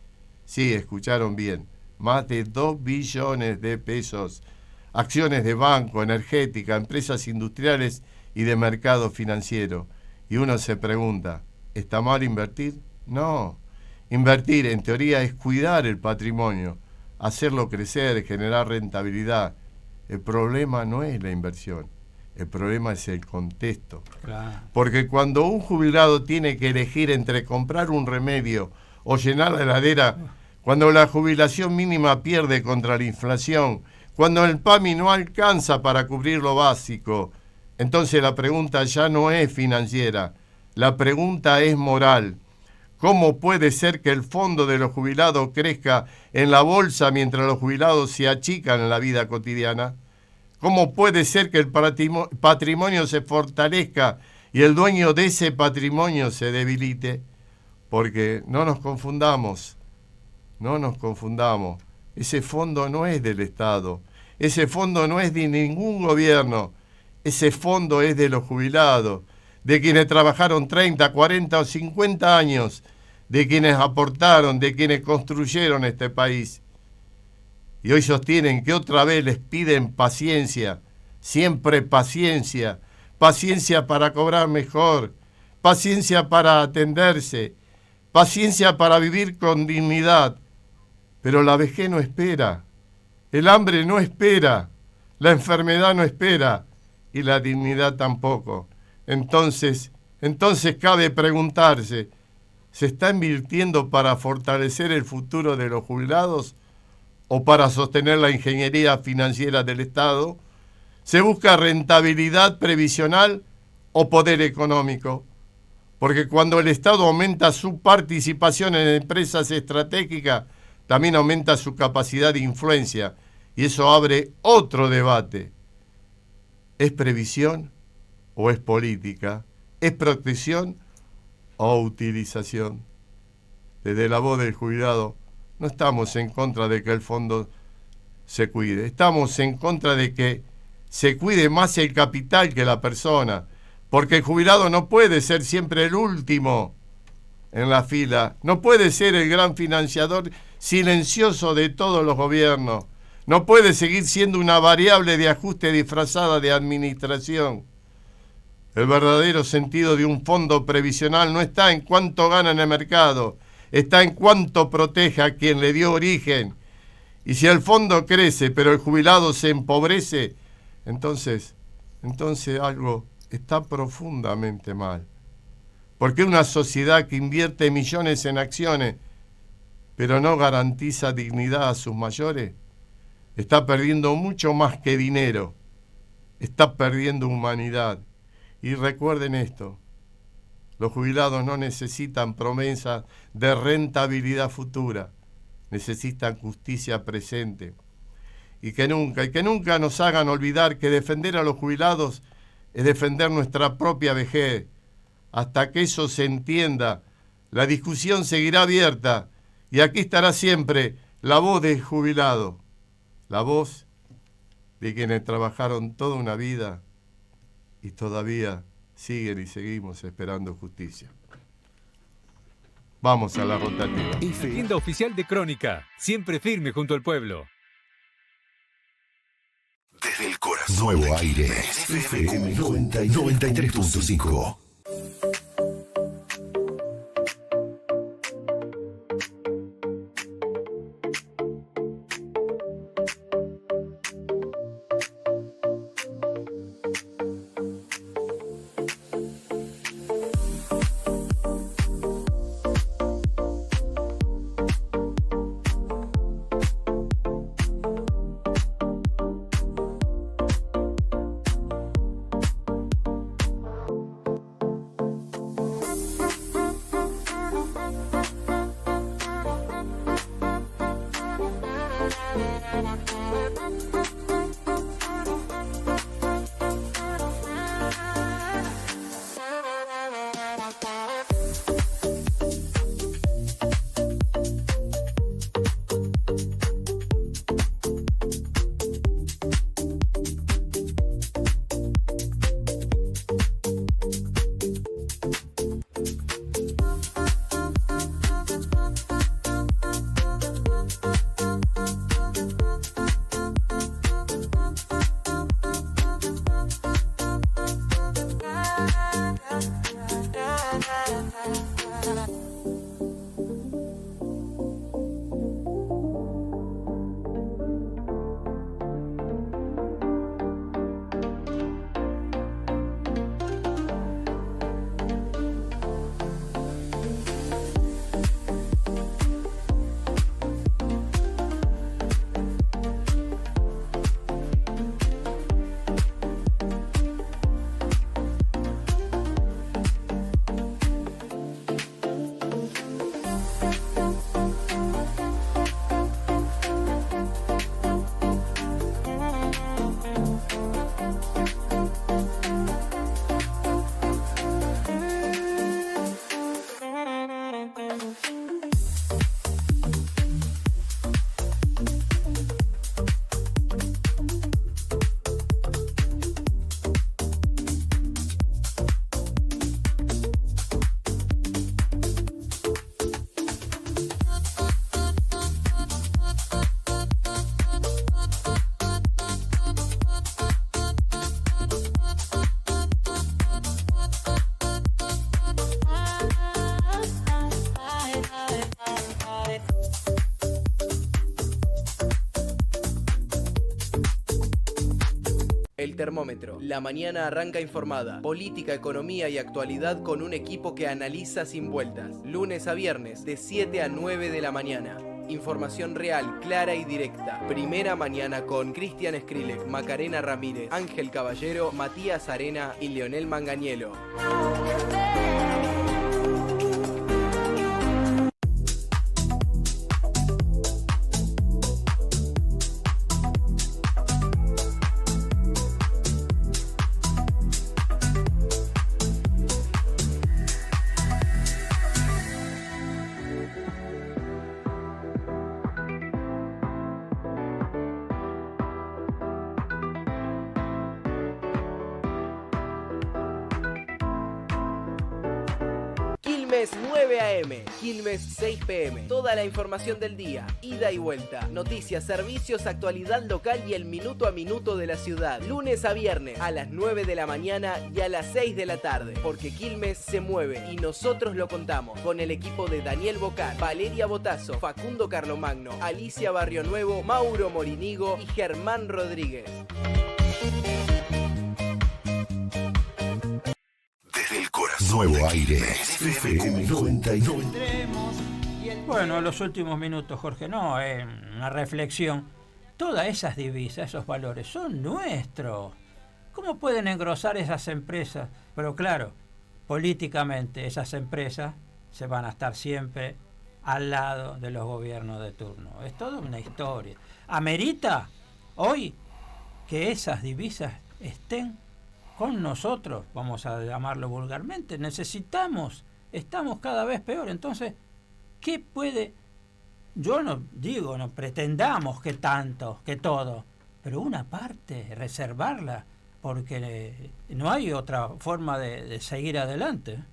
Sí, escucharon bien, más de 2 billones de pesos. Acciones de banco, energética, empresas industriales y de mercado financiero. Y uno se pregunta, ¿está mal invertir? No. Invertir, en teoría, es cuidar el patrimonio, hacerlo crecer, generar rentabilidad. El problema no es la inversión, el problema es el contexto. Claro. Porque cuando un jubilado tiene que elegir entre comprar un remedio o llenar la heladera, cuando la jubilación mínima pierde contra la inflación, cuando el PAMI no alcanza para cubrir lo básico, entonces la pregunta ya no es financiera, la pregunta es moral. ¿Cómo puede ser que el fondo de los jubilados crezca en la bolsa mientras los jubilados se achican en la vida cotidiana? ¿Cómo puede ser que el patrimonio se fortalezca y el dueño de ese patrimonio se debilite? Porque no nos confundamos, ese fondo no es del Estado, ese fondo no es de ningún gobierno, ese fondo es de los jubilados, de quienes trabajaron 30, 40 o 50 años, de quienes aportaron, de quienes construyeron este país. Y hoy sostienen que otra vez les piden paciencia, siempre paciencia, paciencia para cobrar mejor, paciencia para atenderse, paciencia para vivir con dignidad. Pero la vejez no espera, el hambre no espera, la enfermedad no espera y la dignidad tampoco. Entonces cabe preguntarse, ¿se está invirtiendo para fortalecer el futuro de los jubilados o para sostener la ingeniería financiera del Estado? ¿Se busca rentabilidad previsional o poder económico? Porque cuando el Estado aumenta su participación en empresas estratégicas, también aumenta su capacidad de influencia y eso abre otro debate. ¿Es previsión o es política? ¿Es protección o utilización? Desde la voz del jubilado no estamos en contra de que el fondo se cuide, estamos en contra de que se cuide más el capital que la persona, porque el jubilado no puede ser siempre el último en la fila, no puede ser el gran financiador silencioso de todos los gobiernos, no puede seguir siendo una variable de ajuste disfrazada de administración. El verdadero sentido de un fondo previsional no está en cuánto gana en el mercado, está en cuánto protege a quien le dio origen. Y si el fondo crece, pero el jubilado se empobrece, entonces algo está profundamente mal. Porque una sociedad que invierte millones en acciones, pero no garantiza dignidad a sus mayores, está perdiendo mucho más que dinero, está perdiendo humanidad. Y recuerden esto, los jubilados no necesitan promesas de rentabilidad futura, necesitan justicia presente. Y que nunca nos hagan olvidar que defender a los jubilados es defender nuestra propia vejez. Hasta que eso se entienda, la discusión seguirá abierta y aquí estará siempre la voz del jubilado, la voz de quienes trabajaron toda una vida y todavía siguen y seguimos esperando justicia. Vamos a la rotativa. Tienda oficial de Crónica, siempre firme junto al pueblo. Desde el corazón. Nuevo aire. FM 93.5. El termómetro. La mañana arranca informada. Política, economía y actualidad con un equipo que analiza sin vueltas. Lunes a viernes, de 7 a 9 de la mañana. Información real, clara y directa. Primera mañana con Cristian Skrillex, Macarena Ramírez, Ángel Caballero, Matías Arena y Leonel Manganiello. Quilmes 9 a.m., Quilmes 6 p.m. Toda la información del día, ida y vuelta, noticias, servicios, actualidad local y el minuto a minuto de la ciudad. Lunes a viernes a las 9 de la mañana y a las 6 de la tarde. Porque Quilmes se mueve y nosotros lo contamos. Con el equipo de Daniel Bocar, Valeria Botazo, Facundo Carlomagno, Alicia Barrio Nuevo, Mauro Morinigo y Germán Rodríguez. Desde el corazón. Nuevo aire. FM 99. Bueno, los últimos minutos, Jorge, no, una reflexión. Todas esas divisas, esos valores, son nuestros. ¿Cómo pueden engrosar esas empresas? Pero claro, políticamente esas empresas se van a estar siempre al lado de los gobiernos de turno. Es toda una historia. ¿Amerita hoy que esas divisas estén con nosotros? Vamos a llamarlo vulgarmente. Necesitamos, estamos cada vez peor. Entonces, ¿qué puede? Yo no digo, no pretendamos que tanto, que todo, pero una parte, reservarla, porque no hay otra forma de seguir adelante.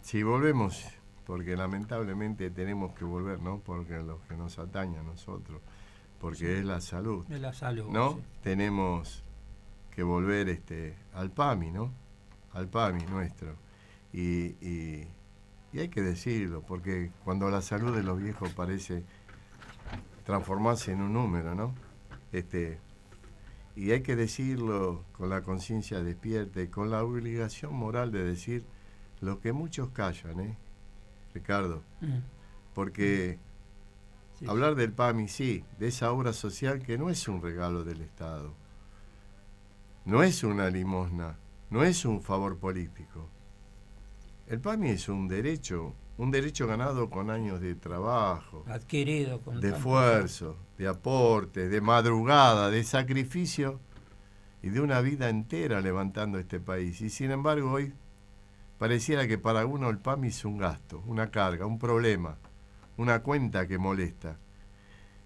Si volvemos, porque lamentablemente tenemos que volver, ¿no? Porque lo que nos atañe a nosotros, porque sí, es la salud. Es la salud, ¿no? Sí. Tenemos que volver al PAMI, ¿no? Al PAMI nuestro. Y hay que decirlo, porque cuando la salud de los viejos parece transformarse en un número, ¿no? Y hay que decirlo con la conciencia despierta y con la obligación moral de decir lo que muchos callan, Ricardo. Porque sí, hablar del PAMI, sí, de esa obra social que no es un regalo del Estado, no es una limosna, no es un favor político. El PAMI es un derecho ganado con años de trabajo, adquirido con de esfuerzo, de aporte, de madrugada, de sacrificio y de una vida entera levantando este país. Y sin embargo hoy pareciera que para uno el PAMI es un gasto, una carga, un problema, una cuenta que molesta.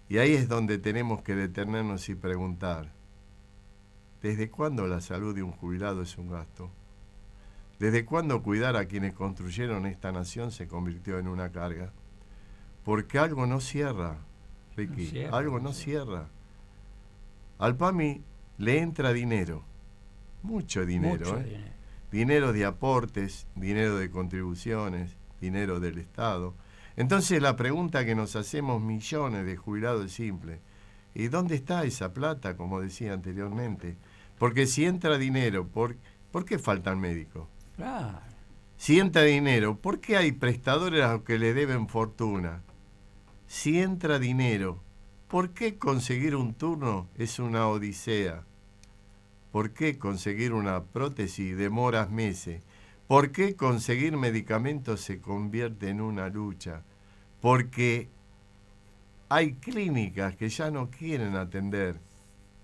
Y ahí es donde tenemos que detenernos y preguntar, ¿desde cuándo la salud de un jubilado es un gasto? ¿Desde cuándo cuidar a quienes construyeron esta nación se convirtió en una carga? Porque algo no cierra, Ricky, algo no cierra. Al PAMI le entra dinero, mucho dinero, dinero de aportes, dinero de contribuciones, dinero del Estado. Entonces la pregunta que nos hacemos millones de jubilados es simple: ¿y dónde está esa plata, como decía anteriormente? Porque si entra dinero, ¿por qué faltan médicos? Claro. Si entra dinero, ¿por qué hay prestadores a los que le deben fortuna? Si entra dinero, ¿por qué conseguir un turno es una odisea? ¿Por qué conseguir una prótesis demora meses? ¿Por qué conseguir medicamentos se convierte en una lucha? Porque hay clínicas que ya no quieren atender.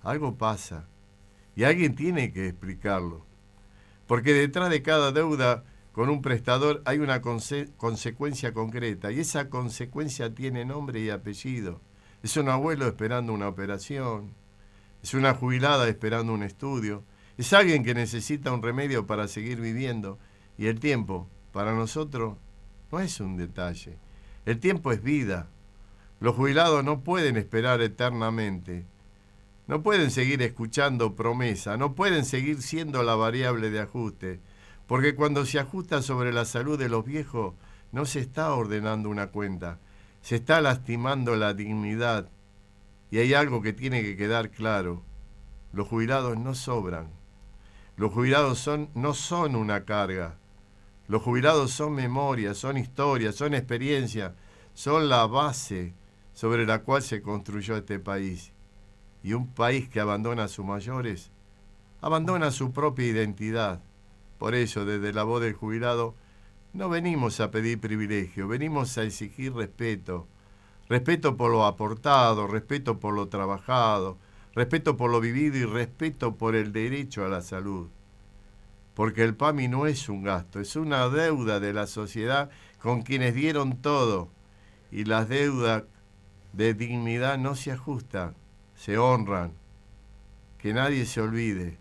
Algo pasa y alguien tiene que explicarlo. Porque detrás de cada deuda con un prestador hay una consecuencia concreta, y esa consecuencia tiene nombre y apellido. Es un abuelo esperando una operación, es una jubilada esperando un estudio, es alguien que necesita un remedio para seguir viviendo, y el tiempo, para nosotros, no es un detalle. El tiempo es vida. Los jubilados no pueden esperar eternamente. No pueden seguir escuchando promesa, no pueden seguir siendo la variable de ajuste, porque cuando se ajusta sobre la salud de los viejos, no se está ordenando una cuenta, se está lastimando la dignidad. Y hay algo que tiene que quedar claro: los jubilados no sobran, los jubilados no son una carga, los jubilados son memoria, son historia, son experiencia, son la base sobre la cual se construyó este país. Y un país que abandona a sus mayores, abandona su propia identidad. Por eso, desde la voz del jubilado, no venimos a pedir privilegio, venimos a exigir respeto. Respeto por lo aportado, respeto por lo trabajado, respeto por lo vivido y respeto por el derecho a la salud. Porque el PAMI no es un gasto, es una deuda de la sociedad con quienes dieron todo. Y las deudas de dignidad no se ajustan, se honran. Que nadie se olvide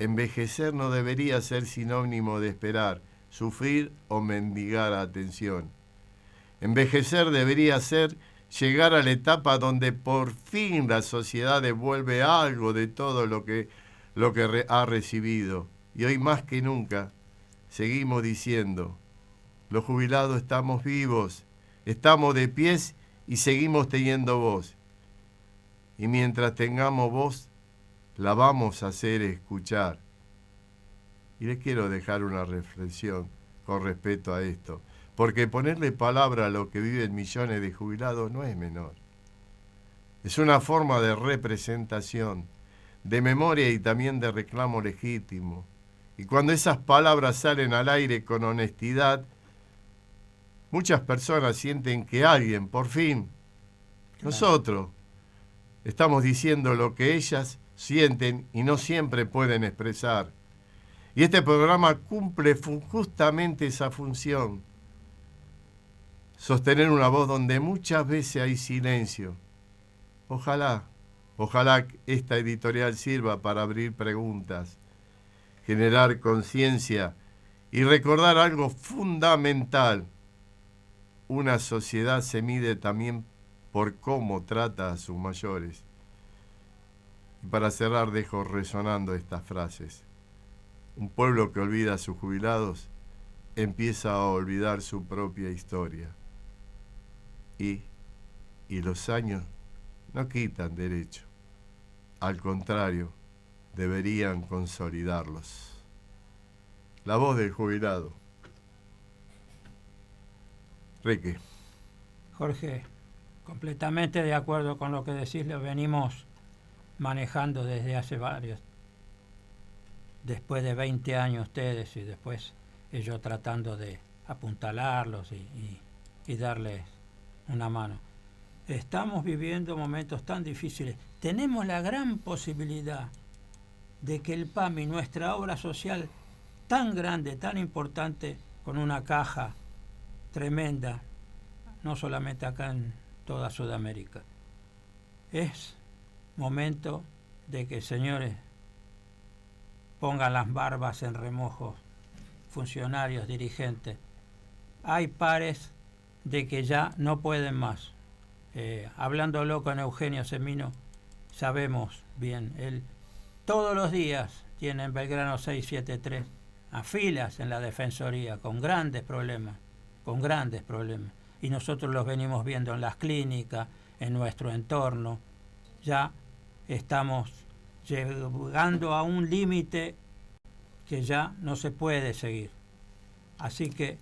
envejecer no debería ser sinónimo de esperar, sufrir o mendigar atención. Envejecer debería ser llegar a la etapa donde por fin la sociedad devuelve algo de todo lo que ha recibido. Y hoy más que nunca seguimos diciendo, los jubilados estamos vivos, estamos de pies y seguimos teniendo voz. Y mientras tengamos voz, la vamos a hacer escuchar. Y les quiero dejar una reflexión con respecto a esto, porque ponerle palabra a lo que viven millones de jubilados no es menor. Es una forma de representación, de memoria y también de reclamo legítimo. Y cuando esas palabras salen al aire con honestidad, muchas personas sienten que alguien, por fin, nosotros, estamos diciendo lo que ellas sienten y no siempre pueden expresar. Y este programa cumple justamente esa función. Sostener una voz donde muchas veces hay silencio. Ojalá esta editorial sirva para abrir preguntas, generar conciencia y recordar algo fundamental. Una sociedad se mide también por cómo trata a sus mayores. Y para cerrar dejo resonando estas frases. Un pueblo que olvida a sus jubilados empieza a olvidar su propia historia. Y los años no quitan derecho. Al contrario, deberían consolidarlos. La voz del jubilado. Ricky. Jorge, completamente de acuerdo con lo que decís, lo venimos manejando desde hace varios. Después de 20 años ustedes y después ellos tratando de apuntalarlos y darles una mano. Estamos viviendo momentos tan difíciles. Tenemos la gran posibilidad de que el PAMI, nuestra obra social tan grande, tan importante, con una caja tremenda, no solamente acá en toda Sudamérica. Es momento de que, señores, pongan las barbas en remojo, funcionarios, dirigentes. Hay pares de que ya no pueden más. Hablándolo con Eugenio Semino, sabemos bien, él todos los días tiene en Belgrano 673 a filas en la Defensoría con grandes problemas. Y nosotros los venimos viendo en las clínicas, en nuestro entorno. Ya estamos llegando a un límite que ya no se puede seguir. Así que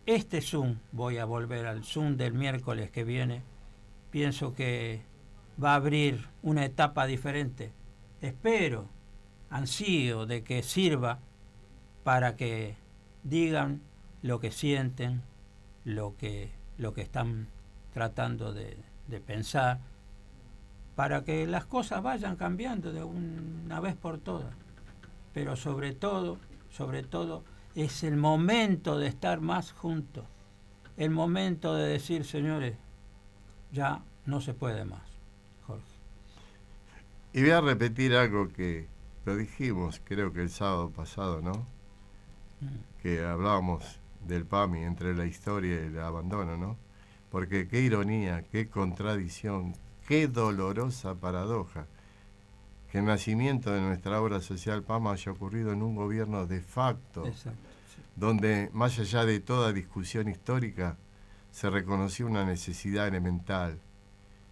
este Zoom, voy a volver al Zoom del miércoles que viene, pienso que va a abrir una etapa diferente. Espero, ansío de que sirva para que digan lo que sienten, lo que están tratando de pensar, para que las cosas vayan cambiando de una vez por todas. Pero sobre todo, es el momento de estar más juntos. El momento de decir, señores, ya no se puede más, Jorge. Y voy a repetir algo que lo dijimos, creo que el sábado pasado, ¿no? Que hablábamos del PAMI, entre la historia y el abandono, ¿no? Porque qué ironía, qué contradicción, qué dolorosa paradoja que el nacimiento de nuestra obra social PAMI haya ocurrido en un gobierno de facto. Exacto, sí. Donde, más allá de toda discusión histórica, se reconoció una necesidad elemental,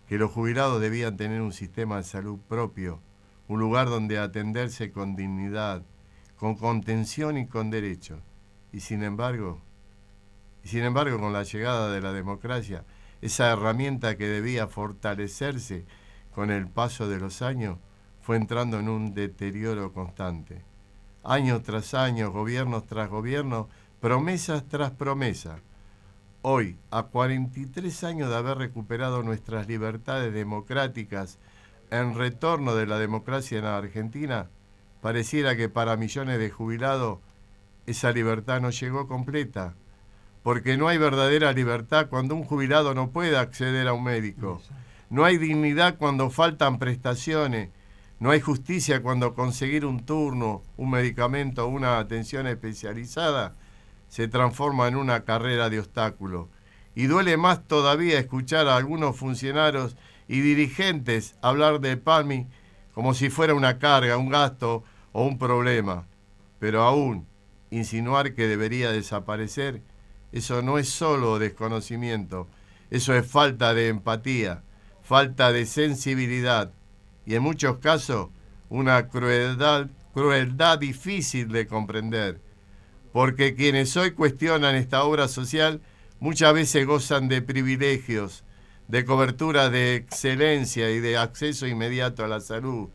que los jubilados debían tener un sistema de salud propio, un lugar donde atenderse con dignidad, con contención y con derecho. Y sin embargo, con la llegada de la democracia, esa herramienta que debía fortalecerse con el paso de los años, fue entrando en un deterioro constante. Año tras año, gobiernos tras gobiernos, promesas tras promesas. Hoy, a 43 años de haber recuperado nuestras libertades democráticas en retorno de la democracia en la Argentina, pareciera que para millones de jubilados esa libertad no llegó completa, porque no hay verdadera libertad cuando un jubilado no puede acceder a un médico. No hay dignidad cuando faltan prestaciones. No hay justicia cuando conseguir un turno, un medicamento o una atención especializada se transforma en una carrera de obstáculos. Y duele más todavía escuchar a algunos funcionarios y dirigentes hablar del PAMI como si fuera una carga, un gasto o un problema. Pero aún, insinuar que debería desaparecer, eso no es solo desconocimiento, eso es falta de empatía, falta de sensibilidad y en muchos casos una crueldad difícil de comprender. Porque quienes hoy cuestionan esta obra social muchas veces gozan de privilegios, de cobertura de excelencia y de acceso inmediato a la salud,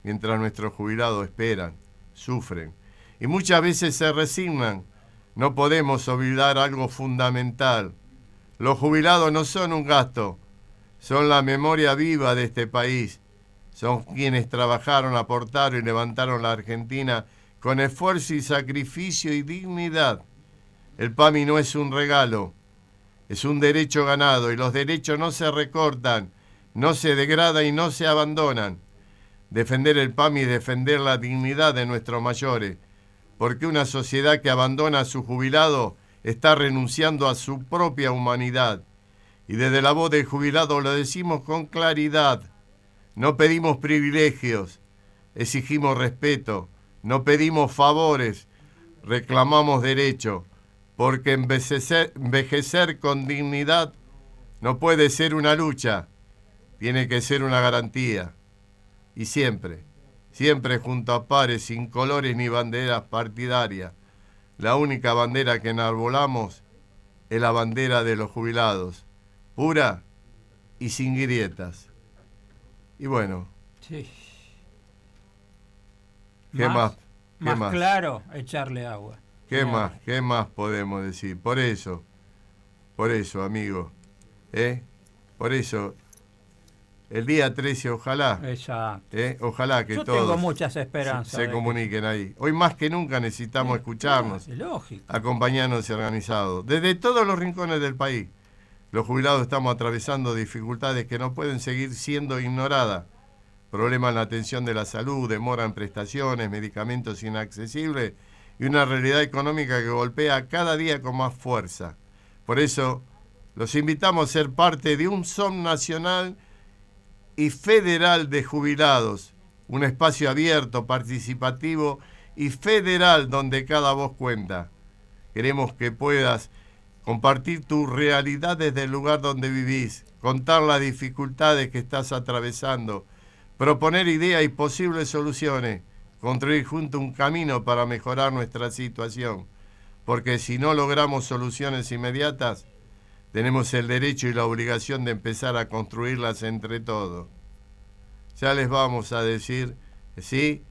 mientras nuestros jubilados esperan, sufren y muchas veces se resignan. No podemos olvidar algo fundamental. Los jubilados no son un gasto, son la memoria viva de este país. Son quienes trabajaron, aportaron y levantaron la Argentina con esfuerzo y sacrificio y dignidad. El PAMI no es un regalo, es un derecho ganado y los derechos no se recortan, no se degradan y no se abandonan. Defender el PAMI es defender la dignidad de nuestros mayores, porque una sociedad que abandona a su jubilado está renunciando a su propia humanidad. Y desde la voz del jubilado lo decimos con claridad. No pedimos privilegios, exigimos respeto, no pedimos favores, reclamamos derecho, porque envejecer con dignidad no puede ser una lucha, tiene que ser una garantía. Y siempre, siempre junto a pares, sin colores ni banderas partidarias, la única bandera que enarbolamos es la bandera de los jubilados, pura y sin grietas. Y bueno, sí. ¿Qué más? ¿Qué más claro, echarle agua. ¿Qué más podemos decir? Por eso, amigo, por eso, el día 13, ojalá. Exacto. Ojalá que Yo todos tengo muchas esperanzas se comuniquen ahí. Hoy más que nunca necesitamos escucharnos, lógico, acompañarnos y organizados. Desde todos los rincones del país, los jubilados estamos atravesando dificultades que no pueden seguir siendo ignoradas. Problemas en la atención de la salud, demora en prestaciones, medicamentos inaccesibles y una realidad económica que golpea cada día con más fuerza. Por eso, los invitamos a ser parte de un SOM nacional y federal de jubilados, un espacio abierto, participativo y federal donde cada voz cuenta. Queremos que puedas compartir tu realidad desde el lugar donde vivís, contar las dificultades que estás atravesando, proponer ideas y posibles soluciones, construir juntos un camino para mejorar nuestra situación, porque si no logramos soluciones inmediatas, tenemos el derecho y la obligación de empezar a construirlas entre todos. Ya les vamos a decir, ¿sí?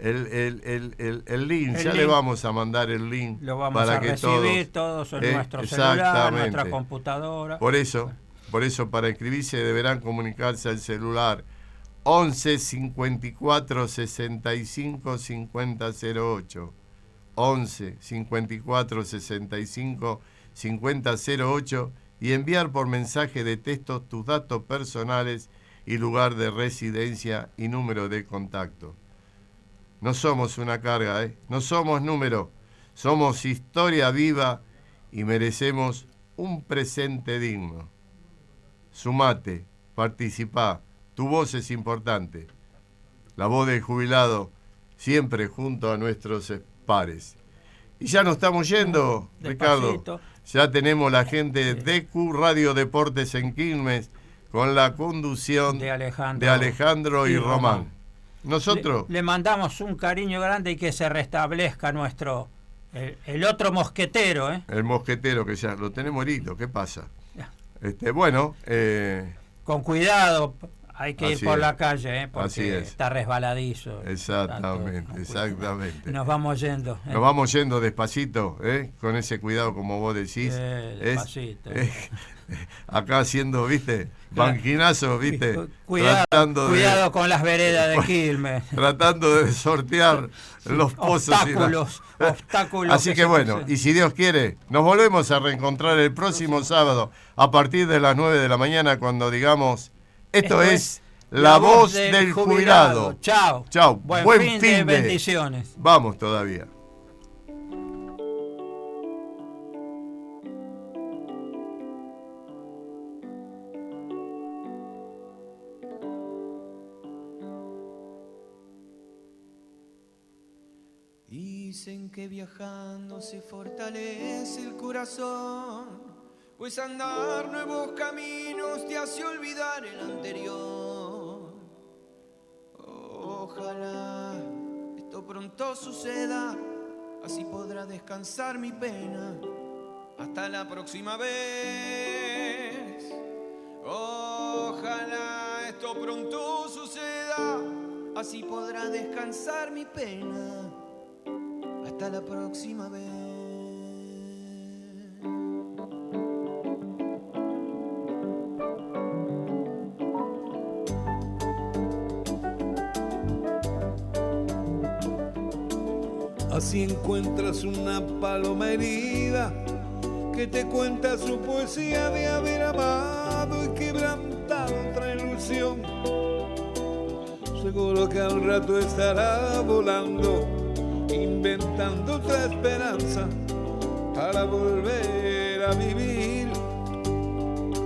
El link, le vamos a mandar el link. Lo vamos para a que recibir todos en nuestro celular, en nuestra computadora. Por eso, para inscribirse deberán comunicarse al celular 11 54 65 50 08. 11 54 65 50 08 y enviar por mensaje de texto tus datos personales y lugar de residencia y número de contacto. No somos una carga, no somos número, somos historia viva y merecemos un presente digno. Sumate, participá, tu voz es importante. La voz del jubilado siempre junto a nuestros pares. Y ya nos estamos yendo, Ricardo. Ya tenemos la gente de Q Radio Deportes en Quilmes con la conducción de Alejandro y Román. Nosotros le mandamos un cariño grande y que se restablezca nuestro el otro mosquetero, El mosquetero que ya lo tenemos herido, ¿qué pasa? Con cuidado, hay que ir por la calle, porque está resbaladizo. Exactamente. Nos vamos yendo. Nos vamos yendo despacito, con ese cuidado como vos decís. Despacito. Acá haciendo, banquinazo, Cuidado con las veredas de Quilmes. Tratando de sortear los pozos. Obstáculos. Así que bueno, y si Dios quiere, nos volvemos a reencontrar el próximo sábado a partir de las 9 de la mañana cuando digamos, esto es La voz del jubilado. Chao. Chao. Buen fin de bendiciones. Vamos todavía. Dicen que viajando se fortalece el corazón, pues andar nuevos caminos te hace olvidar el anterior. Ojalá esto pronto suceda, así podrá descansar mi pena. Hasta la próxima vez. Ojalá esto pronto suceda, así podrá descansar mi pena. Hasta la próxima vez. Así encuentras una paloma herida que te cuenta su poesía de haber amado y quebrantado otra ilusión. Seguro que al rato estará volando, inventando otra esperanza para volver a vivir.